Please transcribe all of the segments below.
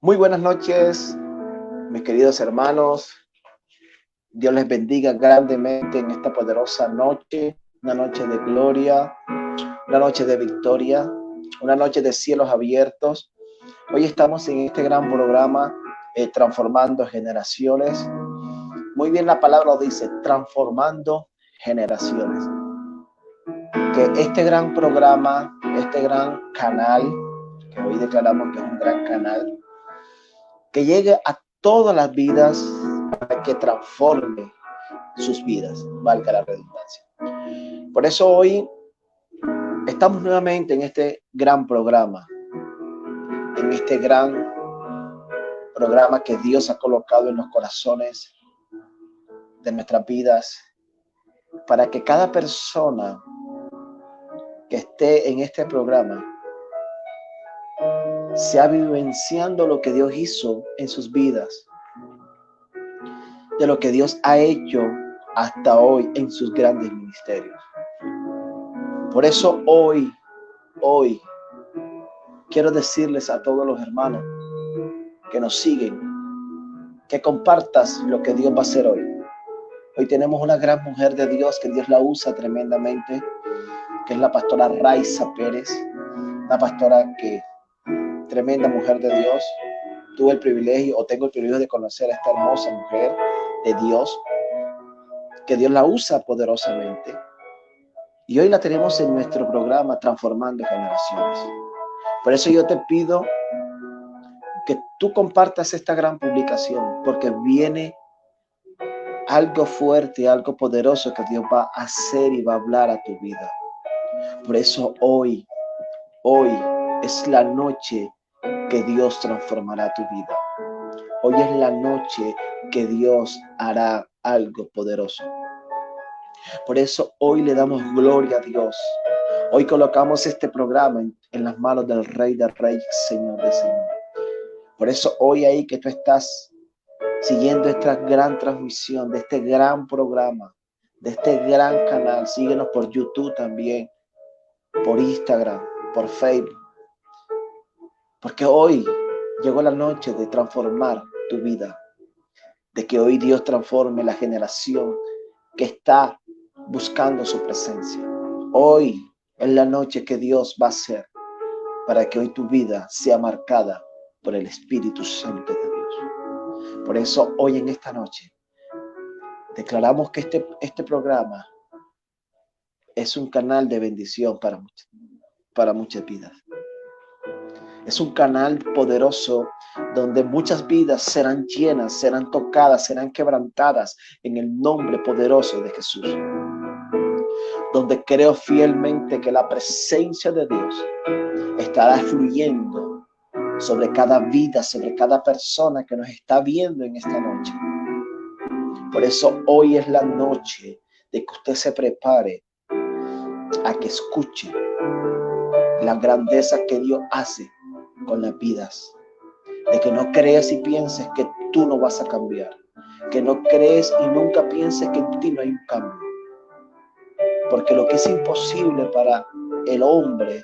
Muy buenas noches, mis queridos hermanos. Dios les bendiga grandemente en esta poderosa noche, una noche de gloria, una noche de victoria, una noche de cielos abiertos. Hoy estamos en este gran programa Transformando Generaciones. Muy bien, la palabra dice, transformando generaciones. Que este gran programa, este gran canal, que hoy declaramos que es un gran canal, que llegue a todas las vidas para que transforme sus vidas, valga la redundancia. Por eso hoy estamos nuevamente en este gran programa, en este gran programa que Dios ha colocado en los corazones de nuestras vidas, para que cada persona que esté en este programa sea vivenciando lo que Dios hizo en sus vidas, de lo que Dios ha hecho hasta hoy en sus grandes ministerios. Por eso hoy quiero decirles a todos los hermanos que nos siguen, que compartas lo que Dios va a hacer hoy. Hoy tenemos una gran mujer de Dios que Dios la usa tremendamente, que es la pastora Raiza Pérez, una pastora que, tremenda mujer de Dios. Tengo el privilegio de conocer a esta hermosa mujer de Dios, que Dios la usa poderosamente. Y hoy la tenemos en nuestro programa Transformando Generaciones. Por eso yo te pido que tú compartas esta gran publicación, porque viene algo fuerte, algo poderoso que Dios va a hacer y va a hablar a tu vida. Por eso hoy es la noche que Dios transformará tu vida. Hoy es la noche que Dios hará algo poderoso. Por eso hoy le damos gloria a Dios. Hoy colocamos este programa en las manos del Rey de Reyes, Señor de Señor. Por eso hoy ahí que tú estás siguiendo esta gran transmisión de este gran programa, de este gran canal, síguenos por YouTube también, por Instagram, por Facebook. Porque hoy llegó la noche de transformar tu vida, de que hoy Dios transforme la generación que está buscando su presencia. Hoy es la noche que Dios va a hacer para que hoy tu vida sea marcada por el Espíritu Santo de Dios. Por eso hoy en esta noche declaramos que este programa es un canal de bendición para muchas vidas. Es un canal poderoso donde muchas vidas serán llenas, serán tocadas, serán quebrantadas en el nombre poderoso de Jesús. Donde creo fielmente que la presencia de Dios estará fluyendo sobre cada vida, sobre cada persona que nos está viendo en esta noche. Por eso hoy es la noche de que usted se prepare a que escuche la grandeza que Dios hace con las vidas. De que no creas y pienses que tú no vas a cambiar. Que no crees y nunca pienses que en ti no hay un cambio. Porque lo que es imposible para el hombre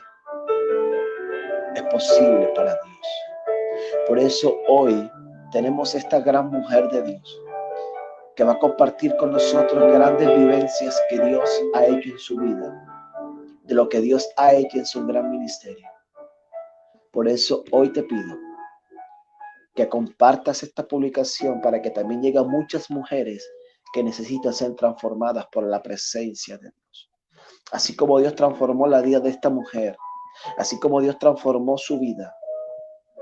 es posible para Dios. Por eso hoy tenemos esta gran mujer de Dios que va a compartir con nosotros grandes vivencias que Dios ha hecho en su vida, de lo que Dios ha hecho en su gran ministerio. Por eso hoy te pido que compartas esta publicación para que también lleguen muchas mujeres que necesitan ser transformadas por la presencia de Dios. Así como Dios transformó la vida de esta mujer, así como Dios transformó su vida,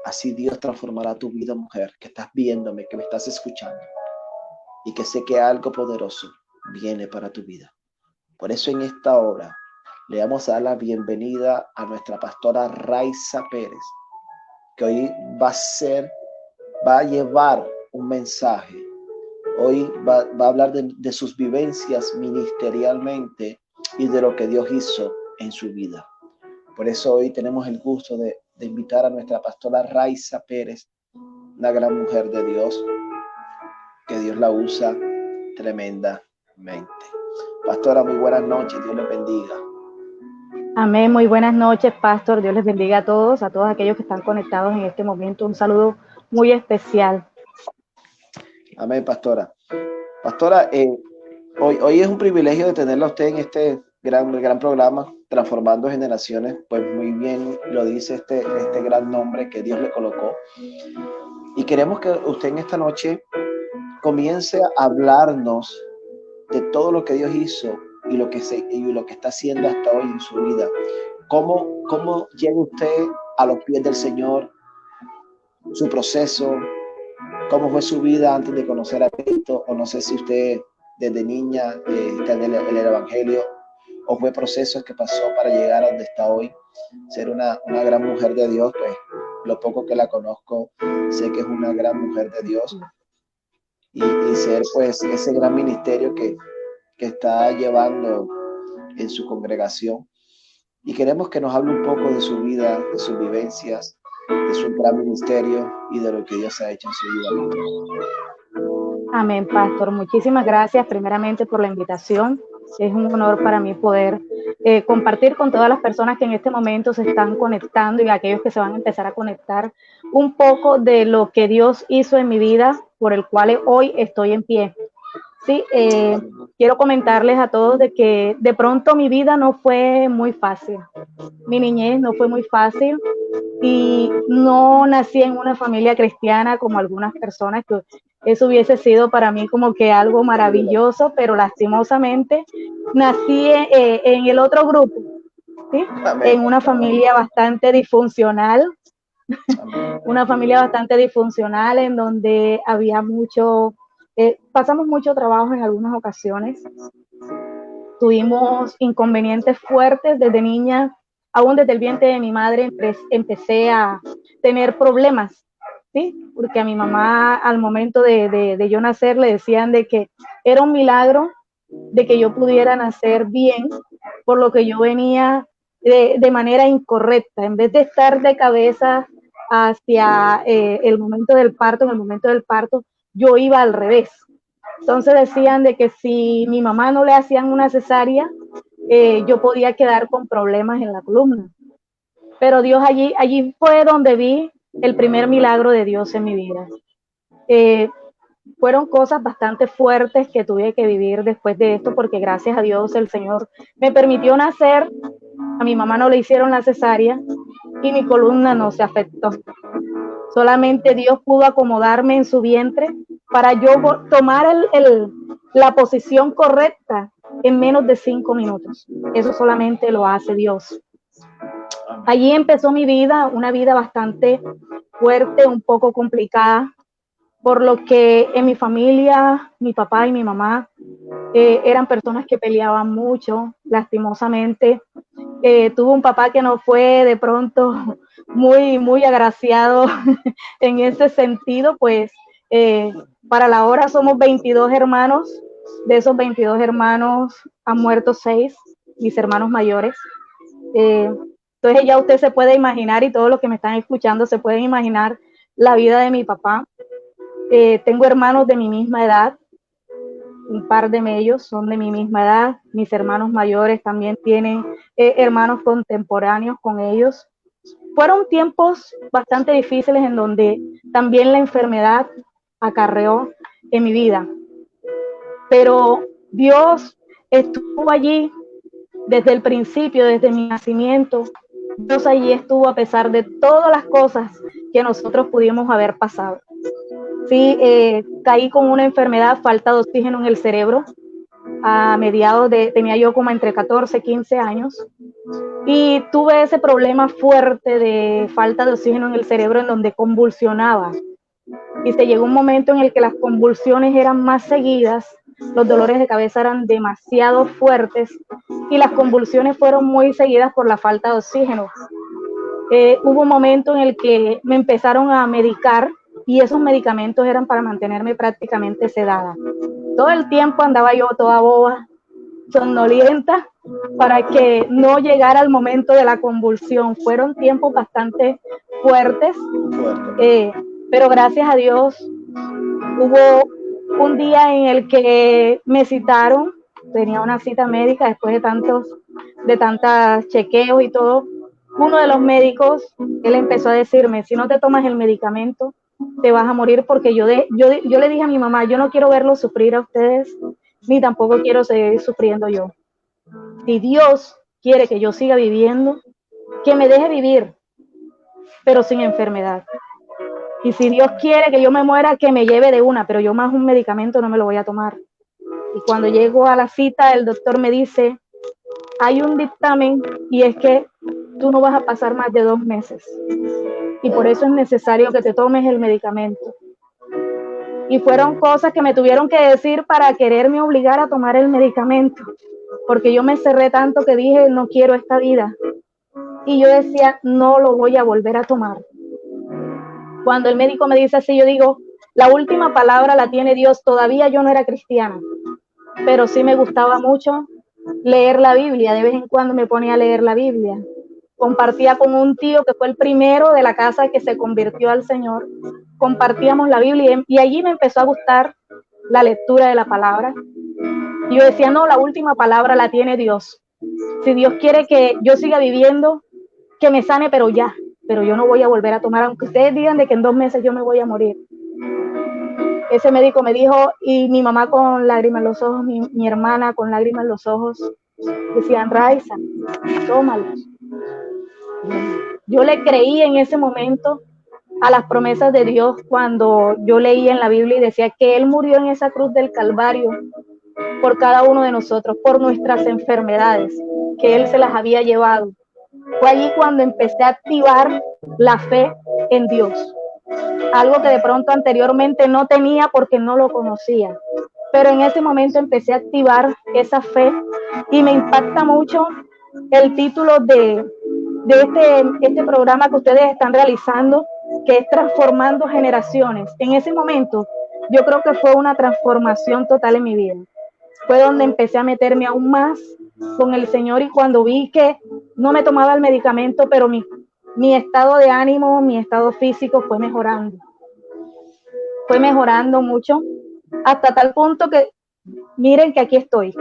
así Dios transformará tu vida, mujer, que estás viéndome, que me estás escuchando, y que sé que algo poderoso viene para tu vida. Por eso en esta hora le vamos a dar la bienvenida a nuestra pastora Raiza Pérez, que hoy va a llevar un mensaje. Hoy va a hablar de sus vivencias ministerialmente y de lo que Dios hizo en su vida. Por eso hoy tenemos el gusto de invitar a nuestra pastora Raiza Pérez, una gran mujer de Dios, que Dios la usa tremendamente. Pastora, muy buenas noches, Dios les bendiga. Amén, muy buenas noches, pastor. Dios les bendiga a todos aquellos que están conectados en este momento. Un saludo muy especial. Amén, pastora. Pastora, hoy es un privilegio de tenerla a usted en este gran programa, Transformando Generaciones. Pues muy bien lo dice este gran nombre que Dios le colocó. Y queremos que usted en esta noche comience a hablarnos de todo lo que Dios hizo y lo que está haciendo hasta hoy en su vida. ¿Cómo llega usted a los pies del Señor? Su proceso, cómo fue su vida antes de conocer a Cristo, o no sé si usted desde niña está en el Evangelio, o fue procesos que pasó para llegar a donde está hoy, ser una gran mujer de Dios. Pues lo poco que la conozco, sé que es una gran mujer de Dios, y ser pues ese gran ministerio que está llevando en su congregación. Y queremos que nos hable un poco de su vida, de sus vivencias, de su gran ministerio y de lo que Dios ha hecho en su vida. Amén, pastor. Muchísimas gracias primeramente por la invitación. Es un honor para mí poder compartir con todas las personas que en este momento se están conectando y aquellos que se van a empezar a conectar un poco de lo que Dios hizo en mi vida, por el cual hoy estoy en pie. Sí, quiero comentarles a todos de que de pronto mi vida no fue muy fácil. Mi niñez no fue muy fácil y no nací en una familia cristiana como algunas personas, que eso hubiese sido para mí como que algo maravilloso, pero lastimosamente nací en el otro grupo, ¿sí? En una familia bastante disfuncional, una familia bastante disfuncional en donde había mucho, pasamos mucho trabajo en algunas ocasiones, tuvimos inconvenientes fuertes desde niña, aún desde el vientre de mi madre empecé a tener problemas, ¿sí? Porque a mi mamá al momento de yo nacer le decían de que era un milagro de que yo pudiera nacer bien, por lo que yo venía de manera incorrecta, en vez de estar de cabeza hacia el momento del parto, en el momento del parto yo iba al revés. Entonces decían de que si mi mamá no le hacían una cesárea, yo podía quedar con problemas en la columna. Pero Dios allí fue donde vi el primer milagro de Dios en mi vida. Fueron cosas bastante fuertes que tuve que vivir después de esto, porque gracias a Dios el Señor me permitió nacer. A mi mamá no le hicieron la cesárea y mi columna no se afectó. Solamente Dios pudo acomodarme en su vientre para yo tomar la posición correcta en menos de 5 minutos. Eso solamente lo hace Dios. Allí empezó mi vida, una vida bastante fuerte, un poco complicada, por lo que en mi familia, mi papá y mi mamá eran personas que peleaban mucho, lastimosamente. Tuve un papá que no fue de pronto muy agraciado en ese sentido, pues para la hora somos 22 hermanos, de esos 22 hermanos han muerto 6, mis hermanos mayores. Entonces ya usted se puede imaginar, y todos los que me están escuchando se pueden imaginar la vida de mi papá. Tengo hermanos de mi misma edad, un par de ellos son de mi misma edad, mis hermanos mayores también tienen hermanos contemporáneos con ellos. Fueron tiempos bastante difíciles en donde también la enfermedad acarreó en mi vida, pero Dios estuvo allí desde el principio, desde mi nacimiento. Dios allí estuvo a pesar de todas las cosas que nosotros pudimos haber pasado. Sí, caí con una enfermedad, falta de oxígeno en el cerebro, a mediados tenía yo como entre 14 y 15 años, y tuve ese problema fuerte de falta de oxígeno en el cerebro en donde convulsionaba, y se llegó un momento en el que las convulsiones eran más seguidas, los dolores de cabeza eran demasiado fuertes y las convulsiones fueron muy seguidas por la falta de oxígeno. Hubo un momento en el que me empezaron a medicar y esos medicamentos eran para mantenerme prácticamente sedada. Todo el tiempo andaba yo toda boba, somnolienta, para que no llegara el momento de la convulsión. Fueron tiempos bastante fuertes, pero gracias a Dios hubo un día en el que me citaron tenía una cita médica después de tantos chequeos y todo. Uno de los médicos, él empezó a decirme, si no te tomas el medicamento, te vas a morir, porque yo le dije a mi mamá, yo no quiero verlos sufrir a ustedes, ni tampoco quiero seguir sufriendo yo. Si Dios quiere que yo siga viviendo, que me deje vivir, pero sin enfermedad. Y si Dios quiere que yo me muera, que me lleve de una, pero yo más un medicamento no me lo voy a tomar. Y cuando llego a la cita, el doctor me dice, hay un dictamen y es que tú no vas a pasar más de 2 meses. Y por eso es necesario que te tomes el medicamento. Y fueron cosas que me tuvieron que decir para quererme obligar a tomar el medicamento, porque yo me cerré tanto que dije, no quiero esta vida. Y yo decía, no lo voy a volver a tomar. Cuando el médico me dice así, yo digo, la última palabra la tiene Dios. Todavía yo no era cristiana, pero sí me gustaba mucho leer la Biblia. De vez en cuando me ponía a leer la Biblia. Compartía con un tío que fue el primero de la casa que se convirtió al Señor. Compartíamos la Biblia y allí me empezó a gustar la lectura de la palabra. Y yo decía, no, la última palabra la tiene Dios. Si Dios quiere que yo siga viviendo, que me sane, pero ya. Pero yo no voy a volver a tomar, aunque ustedes digan de que en 2 meses yo me voy a morir. Ese médico me dijo, y mi mamá con lágrimas en los ojos, mi hermana con lágrimas en los ojos, decían, Raiza, tómalos. Yo le creí en ese momento a las promesas de Dios cuando yo leía en la Biblia y decía que Él murió en esa cruz del Calvario por cada uno de nosotros, por nuestras enfermedades, que Él se las había llevado. Fue allí cuando empecé a activar la fe en Dios, algo que de pronto anteriormente no tenía porque no lo conocía, pero en ese momento empecé a activar esa fe y me impacta mucho el título de este programa que ustedes están realizando, que es Transformando Generaciones. En ese momento yo creo que fue una transformación total en mi vida. Fue donde empecé a meterme aún más con el Señor, y cuando vi que no me tomaba el medicamento, pero mi estado de ánimo, mi estado físico fue mejorando mucho, hasta tal punto que miren que aquí estoy,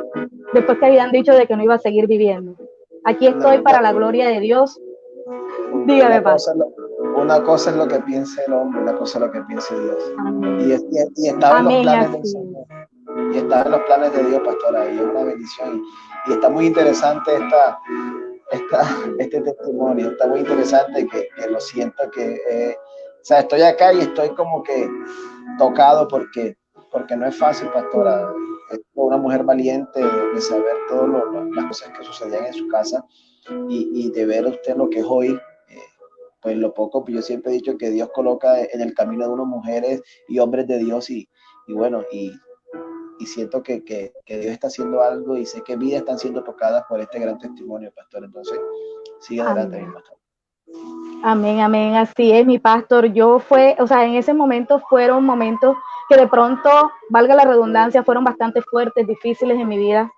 después que habían dicho de que no iba a seguir viviendo. Aquí estoy para la gloria de Dios. Dígame, Paz. Una cosa es lo que piensa el hombre, una cosa es lo que piensa Dios. Amén. Y estaba en los Amén, planes así. del Señor. Y está en los planes de Dios, pastora, y es una bendición. Y está muy interesante este testimonio, está muy interesante que lo siento que, o sea, estoy acá y estoy como que tocado porque no es fácil, pastora. Es una mujer valiente de saber todas las cosas que sucedían en su casa y de ver usted lo que es hoy. Pues lo poco, pues yo siempre he dicho que Dios coloca en el camino de unas mujeres y hombres de Dios y bueno, y siento que Dios está haciendo algo y sé que vidas están siendo tocadas por este gran testimonio, pastor. Entonces, sigue adelante, mi pastor. Amén, amén, así es, mi pastor. En ese momento fueron momentos que de pronto, valga la redundancia, fueron bastante fuertes, difíciles en mi vida,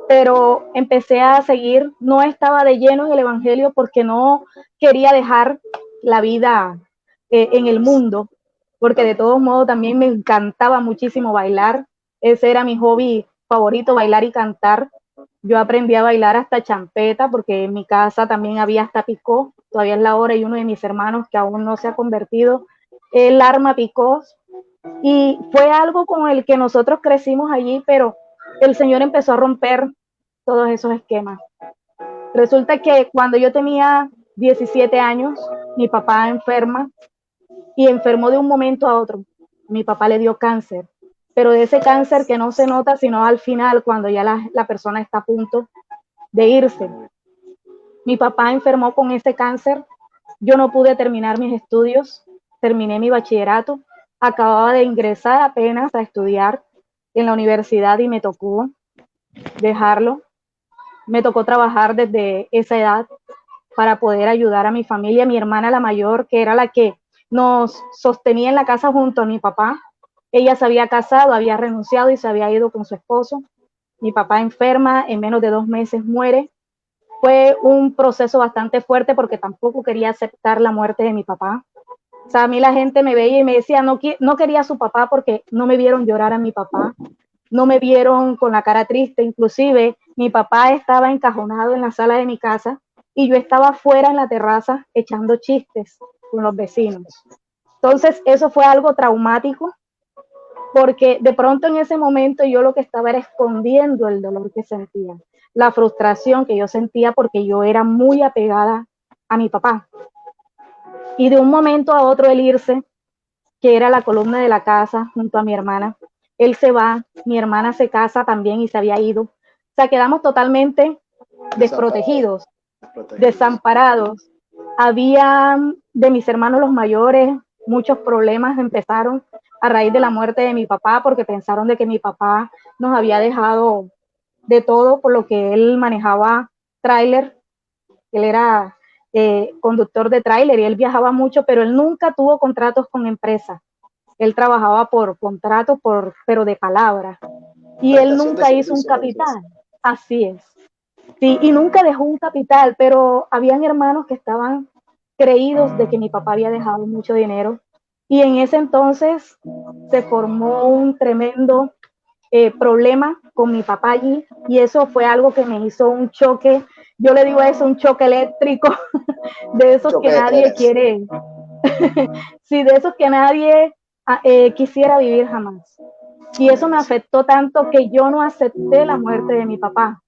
pero empecé a seguir, no estaba de lleno en el evangelio porque no quería dejar la vida en el mundo, porque de todos modos también me encantaba muchísimo bailar. Ese era mi hobby favorito, bailar y cantar. Yo aprendí a bailar hasta champeta, porque en mi casa también había hasta picó, todavía es la hora, y uno de mis hermanos que aún no se ha convertido, él arma picós, y fue algo con el que nosotros crecimos allí, pero el Señor empezó a romper todos esos esquemas. Resulta que cuando yo tenía 17 años, mi papá enferma, y enfermó de un momento a otro. Mi papá le dio cáncer, pero de ese cáncer que no se nota sino al final, cuando ya la persona está a punto de irse. Mi papá enfermó con ese cáncer, yo no pude terminar mis estudios, terminé mi bachillerato, acababa de ingresar apenas a estudiar en la universidad y me tocó dejarlo. Me tocó trabajar desde esa edad para poder ayudar a mi familia. Mi hermana, la mayor, que era la que nos sostenía en la casa junto a mi papá, ella se había casado, había renunciado y se había ido con su esposo. Mi papá enferma, en menos de 2 meses muere. Fue un proceso bastante fuerte porque tampoco quería aceptar la muerte de mi papá. O sea, a mí la gente me veía y me decía, no quería a su papá porque no me vieron llorar a mi papá. no me vieron con la cara triste. Inclusive mi papá estaba encajonado en la sala de mi casa y yo estaba afuera en la terraza echando chistes con los vecinos. Entonces eso fue algo traumático, porque de pronto en ese momento yo lo que estaba era escondiendo el dolor que sentía, la frustración que yo sentía, porque yo era muy apegada a mi papá. Y de un momento a otro él irse, que era la columna de la casa junto a mi hermana, él se va, mi hermana se casa también y se había ido. O sea, quedamos totalmente desprotegidos, desamparados. Había de mis hermanos los mayores, muchos problemas empezaron a raíz de la muerte de mi papá, porque pensaron de que mi papá nos había dejado de todo, por lo que él manejaba tráiler. Él era conductor de tráiler y él viajaba mucho, pero él nunca tuvo contratos con empresas. Él trabajaba por contrato, pero de palabra. Y él nunca hizo un capital. Así es. Sí, y nunca dejó un capital, pero habían hermanos que estaban creídos de que mi papá había dejado mucho dinero. Y en ese entonces se formó un tremendo problema con mi papá allí, y eso fue algo que me hizo un choque. Yo le digo a eso un choque eléctrico, de esos que nadie quiere, sí, de esos que nadie quisiera vivir jamás. Y eso me afectó tanto que yo no acepté la muerte de mi papá.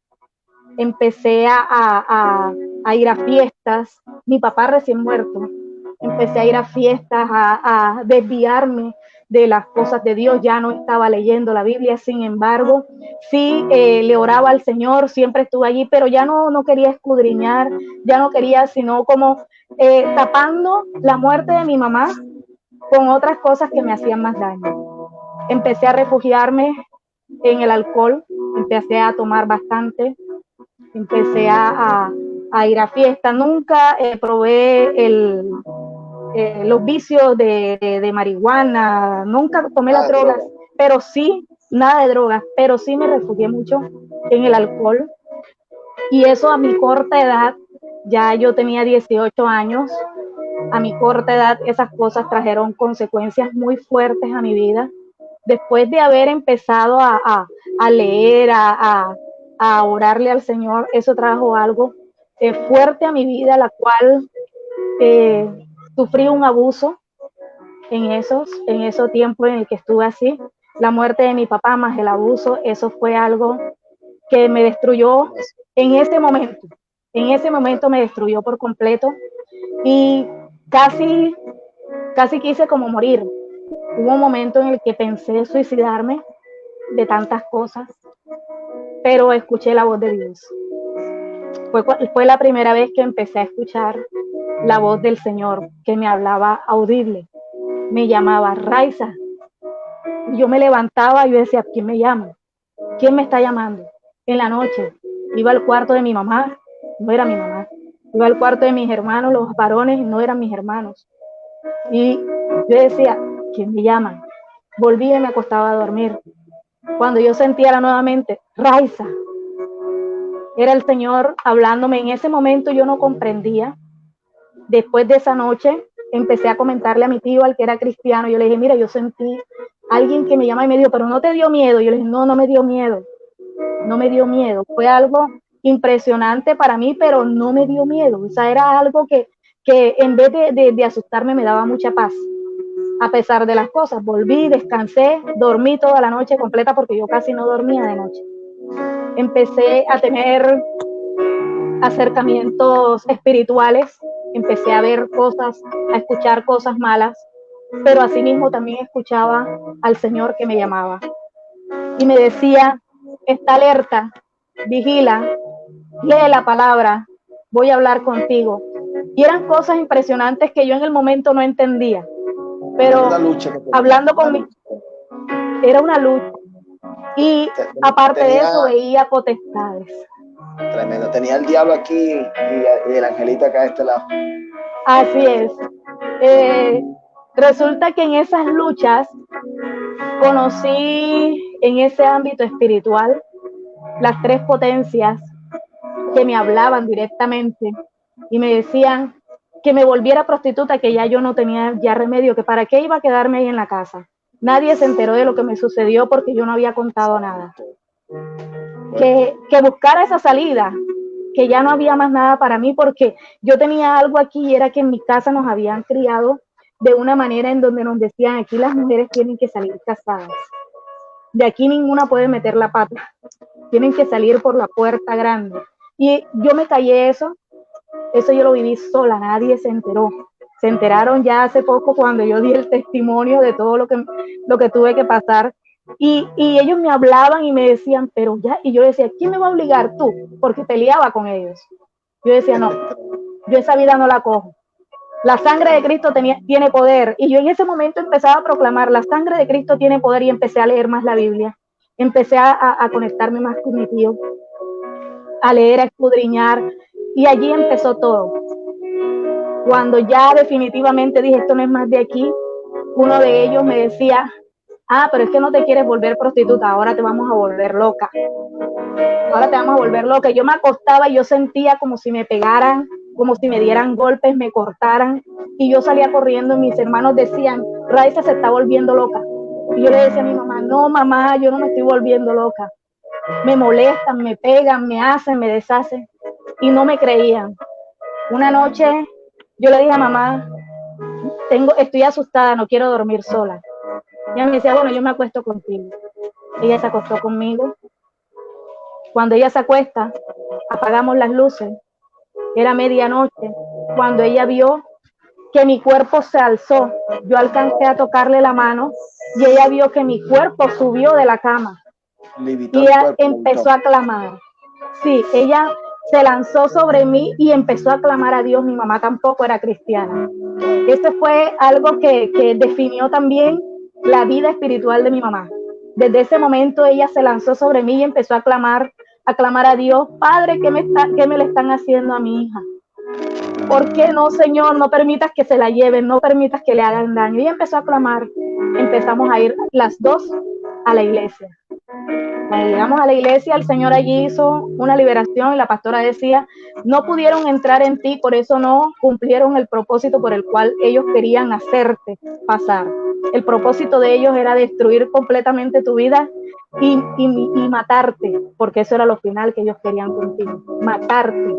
Empecé a ir a fiestas, mi papá recién muerto, empecé a ir a fiestas, a desviarme de las cosas de Dios. Ya no estaba leyendo la Biblia, sin embargo, sí le oraba al Señor, siempre estuve allí, pero ya no quería escudriñar, ya no quería, sino como tapando la muerte de mi mamá con otras cosas que me hacían más daño. Empecé a refugiarme en el alcohol, empecé a tomar bastante, empecé a ir a fiestas. Nunca probé los vicios de marihuana, nunca tomé las drogas, pero sí, nada de drogas, pero sí me refugié mucho en el alcohol. Y eso a mi corta edad, ya yo tenía 18 años, a mi corta edad esas cosas trajeron consecuencias muy fuertes a mi vida. Después de haber empezado a leer, a orarle al Señor, eso trajo algo fuerte a mi vida, la cual sufrí un abuso en esos tiempos en el que estuve así. La muerte de mi papá más el abuso, eso fue algo que me destruyó en ese momento. En ese momento me destruyó por completo y casi quise como morir. Hubo un momento en el que pensé suicidarme de tantas cosas, pero escuché la voz de Dios. Fue la primera vez que empecé a escuchar la voz del Señor, que me hablaba audible. Me llamaba Raiza. Yo me levantaba y yo decía, ¿quién me llama? ¿Quién me está llamando? En la noche iba al cuarto de mi mamá, no era mi mamá. Iba al cuarto de mis hermanos, los varones, no eran mis hermanos. Y yo decía, ¿quién me llama? Volví y me acostaba a dormir. Cuando yo sentía nuevamente, Raiza, era el Señor hablándome. En ese momento yo no comprendía. Después de esa noche empecé a comentarle a mi tío, al que era cristiano. Yo le dije, mira, yo sentí a alguien que me llama y me dijo, pero ¿no te dio miedo? Yo le dije, no me dio miedo. No me dio miedo. Fue algo impresionante para mí, pero no me dio miedo. O sea, era algo que en vez de asustarme me daba mucha paz. A pesar de las cosas, volví, descansé, dormí toda la noche completa porque yo casi no dormía de noche. Empecé a tener acercamientos espirituales, empecé a ver cosas, a escuchar cosas malas, pero asimismo también escuchaba al Señor que me llamaba y me decía, está alerta, vigila, lee la palabra, voy a hablar contigo. Y eran cosas impresionantes que yo en el momento no entendía, pero hablando conmigo, era una lucha. Y aparte de eso veía potestades. Tremendo. Tenía el diablo aquí y el angelito acá de este lado. Así es. Resulta que en esas luchas conocí en ese ámbito espiritual las tres potencias que me hablaban directamente y me decían que me volviera prostituta, que ya yo no tenía ya remedio, que para qué iba a quedarme ahí en la casa. Nadie se enteró de lo que me sucedió porque yo no había contado nada. Que buscara esa salida, que ya no había más nada para mí porque yo tenía algo aquí y era que en mi casa nos habían criado de una manera en donde nos decían, aquí las mujeres tienen que salir casadas. De aquí ninguna puede meter la pata. Tienen que salir por la puerta grande. Y yo me callé eso yo lo viví sola, nadie se enteró. Se enteraron ya hace poco cuando yo di el testimonio de todo lo que tuve que pasar. Y ellos me hablaban y me decían, pero ya, y yo decía, ¿quién me va a obligar? Tú, porque peleaba con ellos. Yo decía, no, yo esa vida no la cojo. La sangre de Cristo tiene poder. Y yo en ese momento empezaba a proclamar, la sangre de Cristo tiene poder, y empecé a leer más la Biblia. Empecé a conectarme más con mi tío, a leer, a escudriñar, y allí empezó todo. Cuando ya definitivamente dije, esto no es más de aquí, uno de ellos me decía, pero es que no te quieres volver prostituta, ahora te vamos a volver loca. Ahora te vamos a volver loca. Yo me acostaba y yo sentía como si me pegaran, como si me dieran golpes, me cortaran, y yo salía corriendo y mis hermanos decían, Raiza se está volviendo loca. Y yo le decía a mi mamá, no mamá, yo no me estoy volviendo loca. Me molestan, me pegan, me hacen, me deshacen, y no me creían. Una noche yo le dije a mamá, estoy asustada, no quiero dormir sola. Y ella me decía, bueno, yo me acuesto contigo. Ella se acostó conmigo. Cuando ella se acuesta, apagamos las luces. Era medianoche. Cuando ella vio que mi cuerpo se alzó, yo alcancé a tocarle la mano y ella vio que mi cuerpo subió de la cama. Y ella empezó a clamar. Sí, ella se lanzó sobre mí y empezó a clamar a Dios. Mi mamá tampoco era cristiana. Eso fue algo que definió también la vida espiritual de mi mamá. Desde ese momento ella se lanzó sobre mí y empezó a clamar a Dios, Padre, ¿qué me le están haciendo a mi hija? ¿Por qué no, Señor? No permitas que se la lleven, no permitas que le hagan daño. Y empezó a clamar. Empezamos a ir las dos a la iglesia. Cuando llegamos a la iglesia, el Señor allí hizo una liberación y la pastora decía, no pudieron entrar en ti, por eso no cumplieron el propósito por el cual ellos querían hacerte pasar. El propósito de ellos era destruir completamente tu vida y matarte, porque eso era lo final que ellos querían contigo, matarte.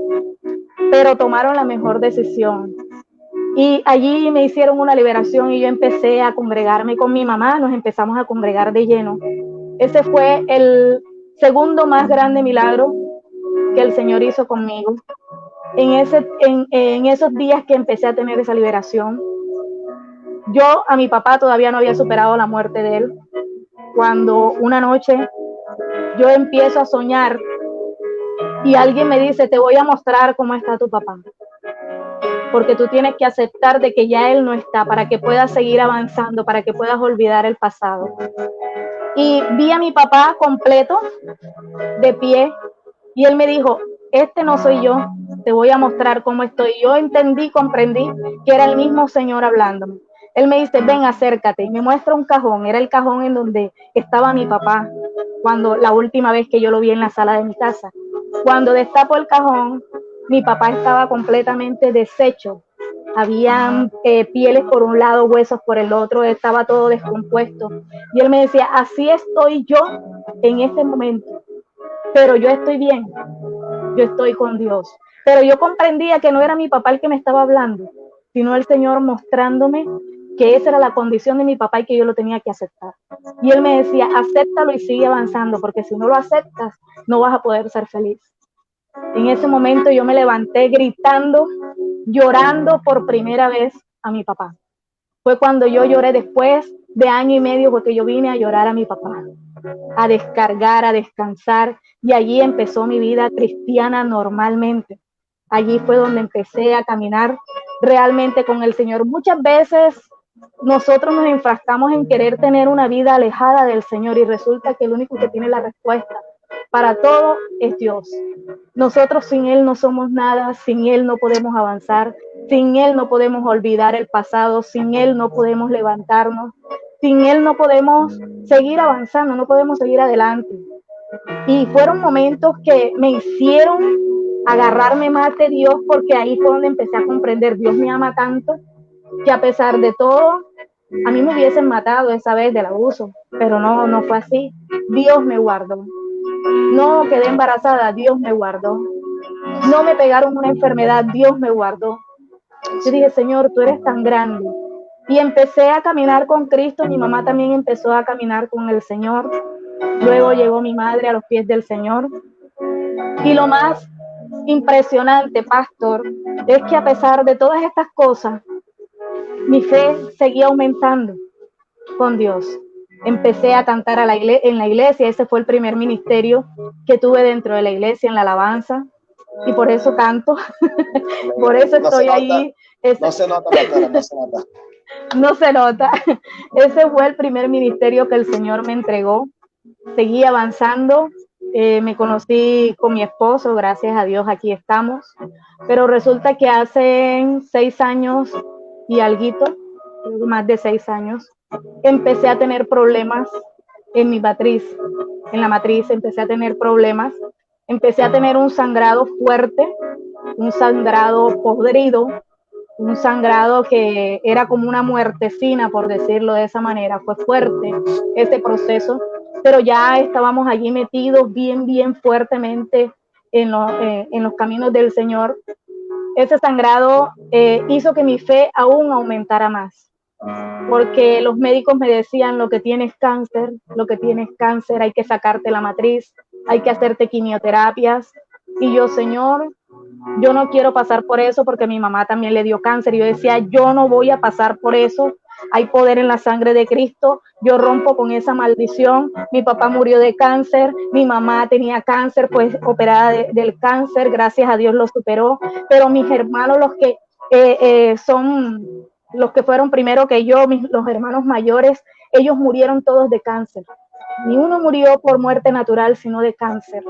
Pero tomaron la mejor decisión. Y allí me hicieron una liberación y yo empecé a congregarme con mi mamá, nos empezamos a congregar de lleno. Ese fue el segundo más grande milagro que el Señor hizo conmigo. En esos días que empecé a tener esa liberación, yo a mi papá todavía no había superado la muerte de él. Cuando una noche yo empiezo a soñar y alguien me dice, te voy a mostrar cómo está tu papá, porque tú tienes que aceptar de que ya él no está, para que puedas seguir avanzando, para que puedas olvidar el pasado. Y vi a mi papá completo, de pie, y él me dijo, este no soy yo, te voy a mostrar cómo estoy. Yo comprendí que era el mismo Señor hablándome. Él me dice, ven, acércate, y me muestra un cajón. Era el cajón en donde estaba mi papá, cuando la última vez que yo lo vi en la sala de mi casa. Cuando destapo el cajón, mi papá estaba completamente deshecho. Habían pieles por un lado, huesos por el otro, estaba todo descompuesto. Y él me decía, así estoy yo en este momento, pero yo estoy bien, yo estoy con Dios. Pero yo comprendía que no era mi papá el que me estaba hablando, sino el Señor mostrándome que esa era la condición de mi papá y que yo lo tenía que aceptar. Y él me decía, acéptalo y sigue avanzando, porque si no lo aceptas, no vas a poder ser feliz. En ese momento yo me levanté gritando, llorando por primera vez a mi papá. Fue cuando yo lloré después de año y medio, porque yo vine a llorar a mi papá, a descargar, a descansar, y allí empezó mi vida cristiana normalmente. Allí fue donde empecé a caminar realmente con el Señor. Muchas veces nosotros nos enfrascamos en querer tener una vida alejada del Señor y resulta que el único que tiene la respuesta para todo es Dios. Nosotros sin Él no somos nada, sin Él no podemos avanzar, sin Él no podemos olvidar el pasado, sin Él no podemos levantarnos, sin Él no podemos seguir avanzando, no podemos seguir adelante. Y fueron momentos que me hicieron agarrarme más de Dios, porque ahí fue donde empecé a comprender, Dios me ama tanto, que a pesar de todo, A mí me hubiesen matado esa vez del abuso, pero no fue así. Dios me guardó. No quedé embarazada, Dios me guardó. No me pegaron una enfermedad, Dios me guardó. Yo dije, Señor, tú eres tan grande. Y empecé a caminar con Cristo, mi mamá también empezó a caminar con el Señor. Luego llegó mi madre a los pies del Señor. Y lo más impresionante, pastor, es que a pesar de todas estas cosas, mi fe seguía aumentando con Dios. Empecé a cantar en la iglesia, ese fue el primer ministerio que tuve dentro de la iglesia, en la alabanza, y por eso canto, por eso estoy ahí. No se nota, pastora, no se nota. No se nota. Ese fue el primer ministerio que el Señor me entregó. Seguí avanzando. Me conocí con mi esposo, gracias a Dios aquí estamos. Pero resulta que hace 6 años y alguito, más de 6 años, empecé a tener problemas en mi matriz. En la matriz empecé a tener problemas. Empecé a tener un sangrado fuerte, un sangrado podrido, un sangrado que era como una muertecina, por decirlo de esa manera. Fue fuerte ese proceso, pero ya estábamos allí metidos bien fuertemente en los caminos del Señor. Ese sangrado hizo que mi fe aún aumentara más, porque los médicos me decían, lo que tienes cáncer, hay que sacarte la matriz, hay que hacerte quimioterapias. Y yo, Señor, yo no quiero pasar por eso, porque mi mamá también le dio cáncer. Y yo decía, yo no voy a pasar por eso. Hay poder en la sangre de Cristo. Yo rompo con esa maldición. Mi papá murió de cáncer. Mi mamá tenía cáncer, pues operada del cáncer. Gracias a Dios lo superó. Pero mis hermanos, los que son los que fueron primero que yo, los hermanos mayores, ellos murieron todos de cáncer. Ni uno murió por muerte natural, sino de cáncer.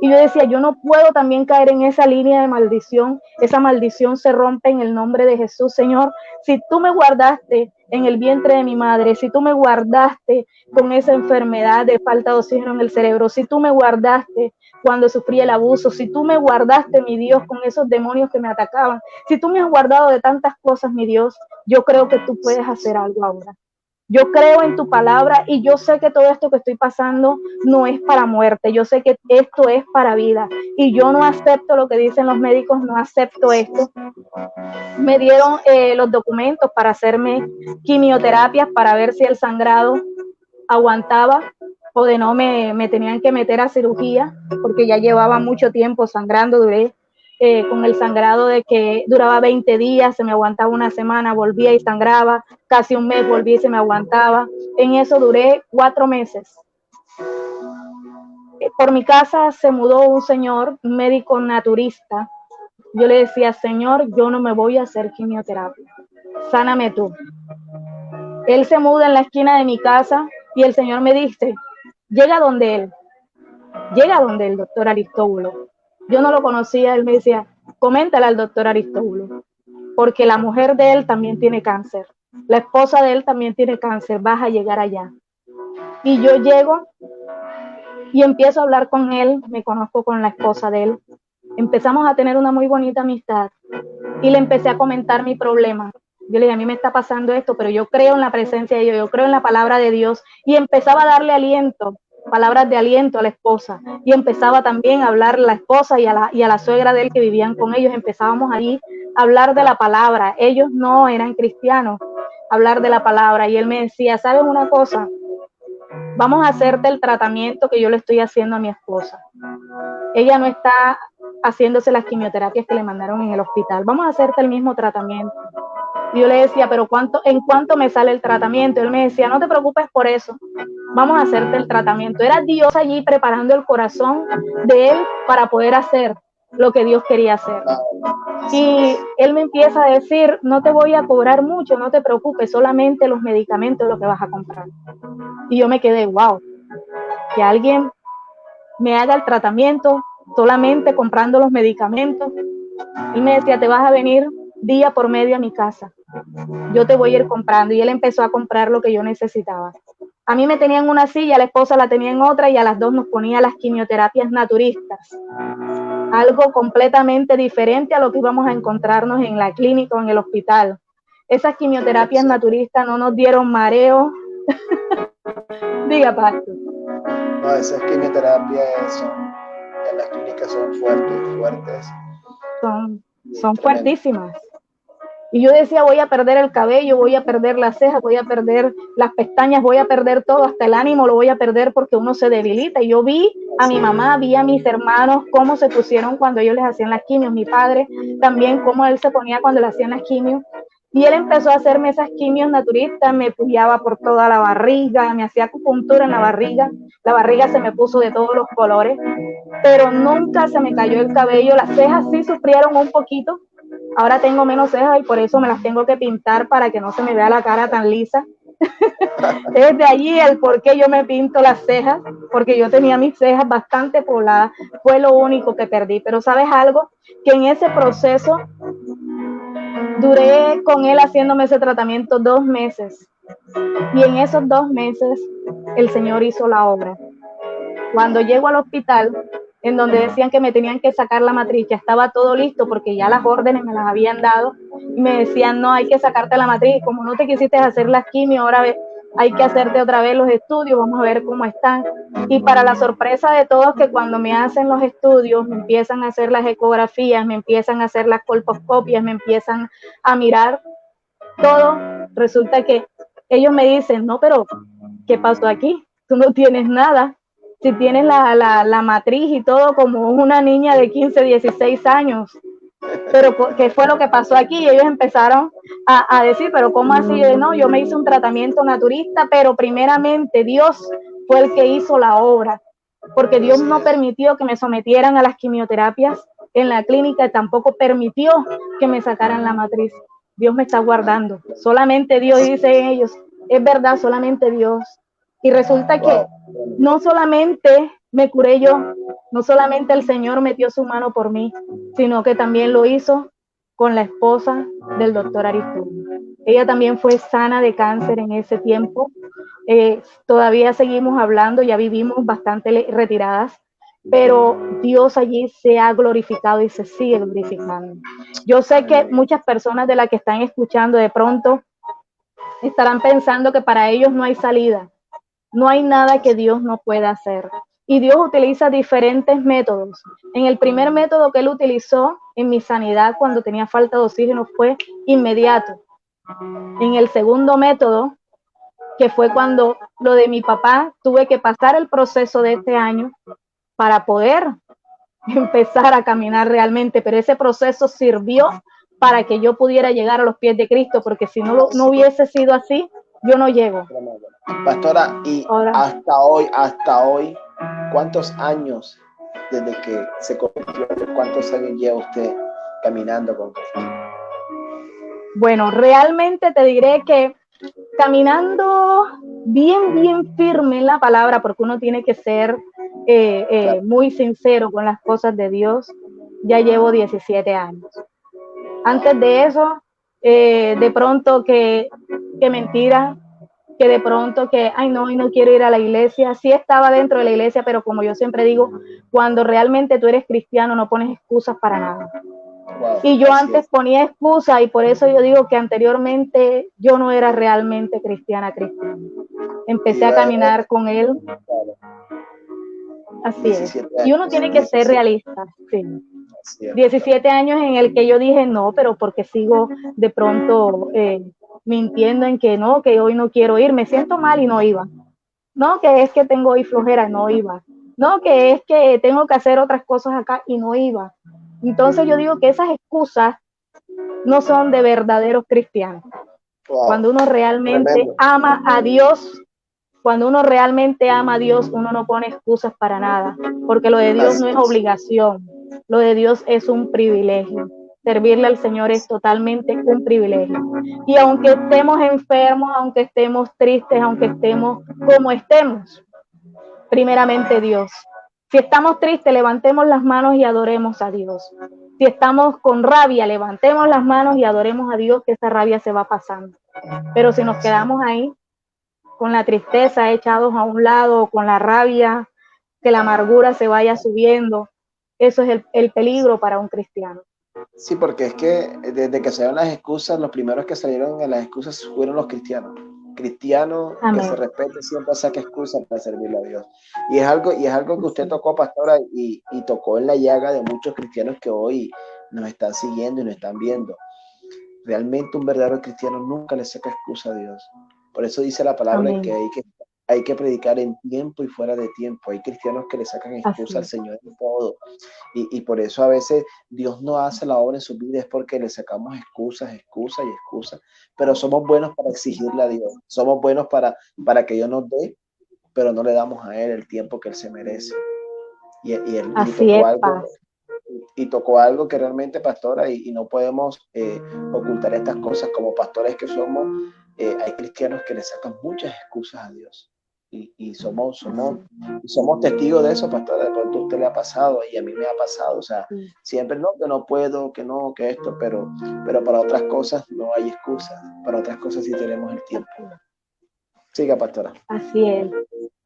Y yo decía, yo no puedo también caer en esa línea de maldición. Esa maldición se rompe en el nombre de Jesús, Señor. Si tú me guardaste en el vientre de mi madre, si tú me guardaste con esa enfermedad de falta de oxígeno en el cerebro, si tú me guardaste cuando sufrí el abuso, si tú me guardaste, mi Dios, con esos demonios que me atacaban, si tú me has guardado de tantas cosas, mi Dios, yo creo que tú puedes hacer algo ahora. Yo creo en tu palabra y yo sé que todo esto que estoy pasando no es para muerte. Yo sé que esto es para vida y yo no acepto lo que dicen los médicos, no acepto esto. Me dieron los documentos para hacerme quimioterapias para ver si el sangrado aguantaba o de no me tenían que meter a cirugía, porque ya llevaba mucho tiempo sangrando. Duré con el sangrado de que duraba 20 días, se me aguantaba una semana, volvía y sangraba, casi un mes volví y se me aguantaba. En eso duré 4 meses. Por mi casa se mudó un señor, un médico naturista. Yo le decía, Señor, yo no me voy a hacer quimioterapia, sáname tú. Él se muda en la esquina de mi casa y el Señor me dice, llega donde el doctor Aristóbulo. Yo no lo conocía, él me decía, coméntale al doctor Aristóbulo, porque la mujer de él también tiene cáncer, la esposa de él también tiene cáncer, vas a llegar allá. Y yo llego y empiezo a hablar con él, me conozco con la esposa de él, empezamos a tener una muy bonita amistad y le empecé a comentar mi problema. Yo le dije, a mí me está pasando esto, pero yo creo en la presencia de Dios, yo creo en la palabra de Dios, y empezaba a darle aliento, palabras de aliento a la esposa, y empezaba también a hablar a la esposa y a la suegra de él que vivían con ellos. Empezábamos ahí a hablar de la palabra. Ellos no eran cristianos, hablar de la palabra, y él me decía, ¿sabes una cosa? Vamos a hacerte el tratamiento que yo le estoy haciendo a mi esposa. Ella no está haciéndose las quimioterapias que le mandaron en el hospital. Vamos a hacerte el mismo tratamiento. Y yo le decía, pero ¿en cuánto me sale el tratamiento? Él me decía, no te preocupes por eso, vamos a hacerte el tratamiento. Era Dios allí preparando el corazón de él para poder hacer lo que Dios quería hacer. Y él me empieza a decir, no te voy a cobrar mucho, no te preocupes, solamente los medicamentos es lo que vas a comprar. Y yo me quedé, wow, que alguien me haga el tratamiento solamente comprando los medicamentos. Él me decía, te vas a venir día por medio a mi casa, yo te voy a ir comprando. Y él empezó a comprar lo que yo necesitaba. A mí me tenían una silla, a la esposa la tenía en otra, y a las dos nos ponía las quimioterapias naturistas, algo completamente diferente a lo que íbamos a encontrarnos en la clínica o en el hospital. esas quimioterapias naturistas no nos dieron mareo. Diga, pastor. No, esas quimioterapias en las clínicas son fuertes. Son fuertísimas. Y yo decía, voy a perder el cabello, voy a perder las cejas, voy a perder las pestañas, voy a perder todo, hasta el ánimo lo voy a perder porque uno se debilita. Y yo vi a mi mamá, vi a mis hermanos cómo se pusieron cuando ellos les hacían las quimios, mi padre también cómo él se ponía cuando le hacían las quimios. Y él empezó a hacerme esas quimios naturistas, me puyaba por toda la barriga, me hacía acupuntura en la barriga se me puso de todos los colores, pero nunca se me cayó el cabello, las cejas sí sufrieron un poquito, ahora tengo menos cejas y por eso me las tengo que pintar para que no se me vea la cara tan lisa. Es de allí el por qué yo me pinto las cejas, porque yo tenía mis cejas bastante pobladas, fue lo único que perdí, pero ¿sabes algo? Que en ese proceso duré con él haciéndome ese tratamiento 2 meses y en esos 2 meses el Señor hizo la obra. Cuando llego al hospital, en donde decían que me tenían que sacar la matriz, ya estaba todo listo porque ya las órdenes me las habían dado y me decían, no, hay que sacarte la matriz, como no te quisiste hacer las quimio, ahora hay que hacerte otra vez los estudios, vamos a ver cómo están. Y para la sorpresa de todos, que cuando me hacen los estudios, me empiezan a hacer las ecografías, me empiezan a hacer las colposcopias, me empiezan a mirar todo, resulta que ellos me dicen, no, pero ¿qué pasó aquí? Tú no tienes nada. Si tienes la matriz y todo como una niña de 15, 16 años. Pero ¿qué fue lo que pasó aquí? Y ellos empezaron a decir, pero ¿cómo así? No, yo me hice un tratamiento naturista, pero primeramente Dios fue el que hizo la obra, porque Dios no permitió que me sometieran a las quimioterapias en la clínica y tampoco permitió que me sacaran la matriz. Dios me está guardando. Solamente Dios, dicen ellos, es verdad, solamente Dios. Y resulta que no solamente me curé yo, no solamente el Señor metió su mano por mí, sino que también lo hizo con la esposa del doctor Aristides. Ella también fue sana de cáncer en ese tiempo. Todavía seguimos hablando, ya vivimos bastante retiradas, pero Dios allí se ha glorificado y se sigue glorificando. Yo sé que muchas personas de las que están escuchando de pronto estarán pensando que para ellos no hay salida. No hay nada que Dios no pueda hacer. Y Dios utiliza diferentes métodos. En el primer método que Él utilizó en mi sanidad cuando tenía falta de oxígeno fue inmediato. En el segundo método, que fue cuando lo de mi papá, tuve que pasar el proceso de este año para poder empezar a caminar realmente, pero ese proceso sirvió para que yo pudiera llegar a los pies de Cristo, porque si no hubiese sido así, yo no llego. Pastora, y ahora, hasta hoy, ¿cuántos años desde que se convirtió? ¿Cuántos años lleva usted caminando con Cristo? Bueno, realmente te diré que caminando bien firme en la palabra, porque uno tiene que ser muy sincero con las cosas de Dios, ya llevo 17 años. Antes de eso, de pronto que mentira, que de pronto que, ay no, y no quiero ir a la iglesia. Sí estaba dentro de la iglesia, pero como yo siempre digo, cuando realmente tú eres cristiano no pones excusas para nada. Wow, y yo antes ponía excusas y por eso yo digo que anteriormente yo no era realmente cristiana. Empecé a caminar con Él. Así es. Y uno tiene que ser realista. Sí. 17 años en el que yo dije no, pero porque sigo de pronto mintiendo en que no, que hoy no quiero ir, me siento mal y no iba. No, que es que tengo hoy flojera, no iba. No, que es que tengo que hacer otras cosas acá y no iba. Entonces yo digo que esas excusas no son de verdaderos cristianos. Wow. Cuando uno realmente ama a Dios, cuando uno realmente ama a Dios, uno no pone excusas para nada, porque lo de Dios no es obligación, lo de Dios es un privilegio. Servirle al Señor es totalmente un privilegio. Y aunque estemos enfermos, aunque estemos tristes, aunque estemos como estemos, primeramente Dios. Si estamos tristes, levantemos las manos y adoremos a Dios. Si estamos con rabia, levantemos las manos y adoremos a Dios, que esa rabia se va pasando. Pero si nos quedamos ahí, con la tristeza echados a un lado, con la rabia, que la amargura se vaya subiendo, eso es el peligro para un cristiano. Sí, porque es que desde que salieron las excusas, los primeros que salieron en las excusas fueron los cristianos. Cristiano que se Amén. respete siempre saca excusas para servirle a Dios. Y es algo que usted Así, tocó, pastora, y tocó en la llaga de muchos cristianos que hoy nos están siguiendo y nos están viendo. Realmente un verdadero cristiano nunca le saca excusa a Dios. Por eso dice la palabra amén. que hay que predicar en tiempo y fuera de tiempo. Hay cristianos que le sacan excusa al Así, Señor en todo. Y por eso a veces Dios no hace la obra en su vida, es porque le sacamos excusas, excusas y excusas. Pero somos buenos para exigirle a Dios. Somos buenos para que Dios nos dé, pero no le damos a Él el tiempo que Él se merece. Y así tocó es, algo paz. y tocó algo que realmente, pastora, y no podemos ocultar estas cosas como pastores que somos. Hay cristianos que le sacan muchas excusas a Dios. Y Así, somos testigos de eso, pastora. De pronto a usted le ha pasado y a mí me ha pasado. O sea, sí. siempre no, que no puedo, que no, que esto, pero para otras cosas no hay excusas. Para otras cosas sí tenemos el tiempo. Así, Siga, pastora. así es.